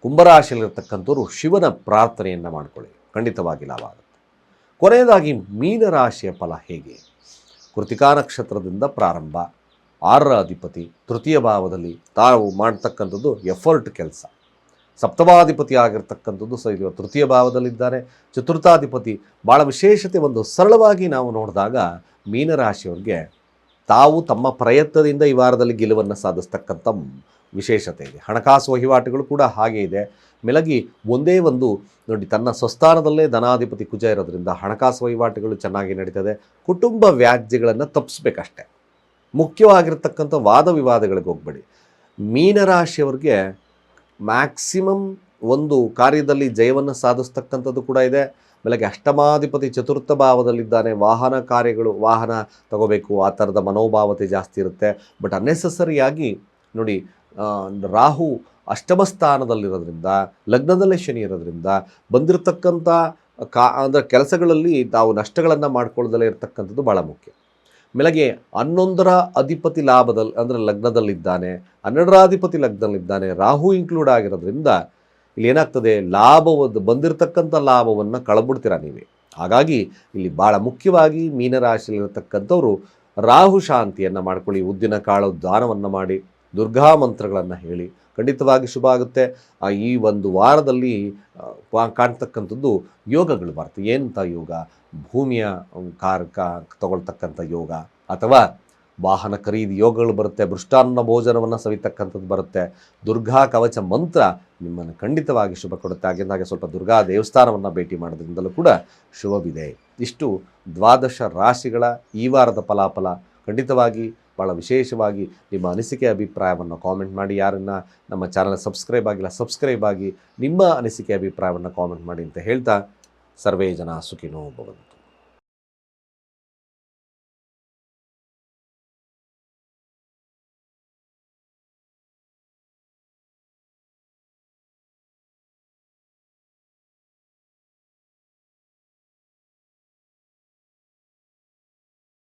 ಕುಂಭರಾಶಿಯಲ್ಲಿರ್ತಕ್ಕಂಥವ್ರು ಶಿವನ ಪ್ರಾರ್ಥನೆಯನ್ನು ಮಾಡಿಕೊಳ್ಳಿ, ಖಂಡಿತವಾಗಿ ಲಾಭ ಆಗುತ್ತೆ. ಕೊನೆಯದಾಗಿ ಮೀನರಾಶಿಯ ಫಲ ಹೇಗೆ? ಕೃತಿಕಾ ನಕ್ಷತ್ರದಿಂದ ಪ್ರಾರಂಭ, 6ರ ಅಧಿಪತಿ ತೃತೀಯ ಭಾವದಲ್ಲಿ ತಾವು ಮಾಡ್ತಕ್ಕಂಥದ್ದು ಎಫರ್ಟ್ ಕೆಲಸ. ಸಪ್ತಮಾಧಿಪತಿ ಆಗಿರ್ತಕ್ಕಂಥದ್ದು ಇದು ತೃತೀಯ ಭಾವದಲ್ಲಿದ್ದಾರೆ. ಚತುರ್ಥಾಧಿಪತಿ ಭಾಳ ವಿಶೇಷತೆ. ಒಂದು ಸರಳವಾಗಿ ನಾವು ನೋಡಿದಾಗ ಮೀನರಾಶಿಯವರಿಗೆ ತಾವು ತಮ್ಮ ಪ್ರಯತ್ನದಿಂದ ಈ ವಾರದಲ್ಲಿ ಗೆಲುವನ್ನು ಸಾಧಿಸ್ತಕ್ಕಂಥ ವಿಶೇಷತೆ ಇದೆ. ಹಣಕಾಸು ವಹಿವಾಟುಗಳು ಕೂಡ ಹಾಗೆ ಇದೆ. ಮೇಲಾಗಿ ಒಂದೇ ಒಂದು ನೋಡಿ, ತನ್ನ ಸ್ವಸ್ಥಾನದಲ್ಲೇ ಧನಾಧಿಪತಿ ಕುಜ ಇರೋದ್ರಿಂದ ಹಣಕಾಸು ವಹಿವಾಟುಗಳು ಚೆನ್ನಾಗಿ ನಡೀತದೆ. ಕುಟುಂಬ ವ್ಯಾಜ್ಯಗಳನ್ನು ತಪ್ಪಿಸ್ಬೇಕಷ್ಟೆ. ಮುಖ್ಯವಾಗಿರ್ತಕ್ಕಂಥ ವಾದ ವಿವಾದಗಳಿಗೆ ಹೋಗಬೇಡಿ. ಮೀನರಾಶಿಯವರಿಗೆ ಮ್ಯಾಕ್ಸಿಮಮ್ ಒಂದು ಕಾರ್ಯದಲ್ಲಿ ಜಯವನ್ನು ಸಾಧಿಸ್ತಕ್ಕಂಥದ್ದು ಕೂಡ ಇದೆ. ಬೆಳಗ್ಗೆ ಅಷ್ಟಮಾಧಿಪತಿ ಚತುರ್ಥ ಭಾವದಲ್ಲಿದ್ದಾನೆ. ವಾಹನ ಕಾರ್ಯಗಳು, ವಾಹನ ತಗೋಬೇಕು, ಆ ಥರದ ಮನೋಭಾವತೆ ಜಾಸ್ತಿ ಇರುತ್ತೆ. ಬಟ್ ಅನ್ನೆಸಸರಿಯಾಗಿ ನೋಡಿ, ರಾಹು ಅಷ್ಟಮ ಸ್ಥಾನದಲ್ಲಿರೋದ್ರಿಂದ, ಲಗ್ನದಲ್ಲೇ ಶನಿ ಇರೋದ್ರಿಂದ ಬಂದಿರತಕ್ಕಂಥ ಅಂದರೆ ಕೆಲಸಗಳಲ್ಲಿ ತಾವು ನಷ್ಟಗಳನ್ನು ಮಾಡ್ಕೊಳ್ಳದಲ್ಲೇ ಇರತಕ್ಕಂಥದ್ದು ಭಾಳ ಮುಖ್ಯ. ಮೇಲಾಗಿ 11ರ ಅಧಿಪತಿ ಲಾಭದಲ್ಲಿ ಅಂದರೆ ಲಗ್ನದಲ್ಲಿದ್ದಾನೆ, 12ರ ಅಧಿಪತಿ ಲಗ್ನದಲ್ಲಿದ್ದಾನೆ, ರಾಹು ಇನ್ಕ್ಲೂಡ್ ಆಗಿರೋದ್ರಿಂದ ಇಲ್ಲಿ ಏನಾಗ್ತದೆ, ಬಂದಿರತಕ್ಕಂಥ ಲಾಭವನ್ನು ಕಳ್ಬಿಡ್ತೀರ ನೀವೇ. ಹಾಗಾಗಿ ಇಲ್ಲಿ ಭಾಳ ಮುಖ್ಯವಾಗಿ ಮೀನರಾಶಿಯಲ್ಲಿರತಕ್ಕಂಥವ್ರು ರಾಹು ಶಾಂತಿಯನ್ನು ಮಾಡ್ಕೊಳ್ಳಿ. ಉದ್ದಿನ ಕಾಳು ದಾನವನ್ನು ಮಾಡಿ, ದುರ್ಗಾ ಮಂತ್ರಗಳನ್ನು ಹೇಳಿ, ಖಂಡಿತವಾಗಿ ಶುಭ ಆಗುತ್ತೆ. ಈ ಒಂದು ವಾರದಲ್ಲಿ ಕಾಣ್ತಕ್ಕಂಥದ್ದು ಯೋಗಗಳು ಬರ್ತವೆ. ಏನಂತ ಯೋಗ? ಭೂಮಿಯ ತಗೊಳ್ತಕ್ಕಂಥ ಯೋಗ, ಅಥವಾ ವಾಹನ ಖರೀದಿ ಯೋಗಗಳು ಬರುತ್ತೆ. ಮೃಷ್ಟಾನ್ನ ಭೋಜನವನ್ನು ಸವಿತಕ್ಕಂಥದ್ದು ಬರುತ್ತೆ. ದುರ್ಗಾ ಕವಚ ಮಂತ್ರ ನಿಮ್ಮನ್ನು ಖಂಡಿತವಾಗಿ ಶುಭ ಕೊಡುತ್ತೆ. ಆಗಿಂದಾಗೆ ಸ್ವಲ್ಪ ದುರ್ಗಾ ದೇವಸ್ಥಾನವನ್ನು ಭೇಟಿ ಮಾಡೋದ್ರಿಂದಲೂ ಕೂಡ ಶುಭವಿದೆ. ಇಷ್ಟು 12 ರಾಶಿಗಳ ಈ ವಾರದ ಫಲಾಫಲ. ಖಂಡಿತವಾಗಿ ಭಾಳ ವಿಶೇಷವಾಗಿ ನಿಮ್ಮ ಅನಿಸಿಕೆ ಅಭಿಪ್ರಾಯವನ್ನು ಕಾಮೆಂಟ್ ಮಾಡಿ. ಯಾರನ್ನು ನಮ್ಮ ಚಾನಲ್ ಸಬ್ಸ್ಕ್ರೈಬ್ ಆಗಿಲ್ಲ, ಸಬ್ಸ್ಕ್ರೈಬ್ ಆಗಿ ನಿಮ್ಮ ಅನಿಸಿಕೆ ಅಭಿಪ್ರಾಯವನ್ನು ಕಾಮೆಂಟ್ ಮಾಡಿ ಅಂತ ಹೇಳ್ತಾ, ಸರ್ವೇ ಜನ ಸುಖಿನೋ ಭವಂತು.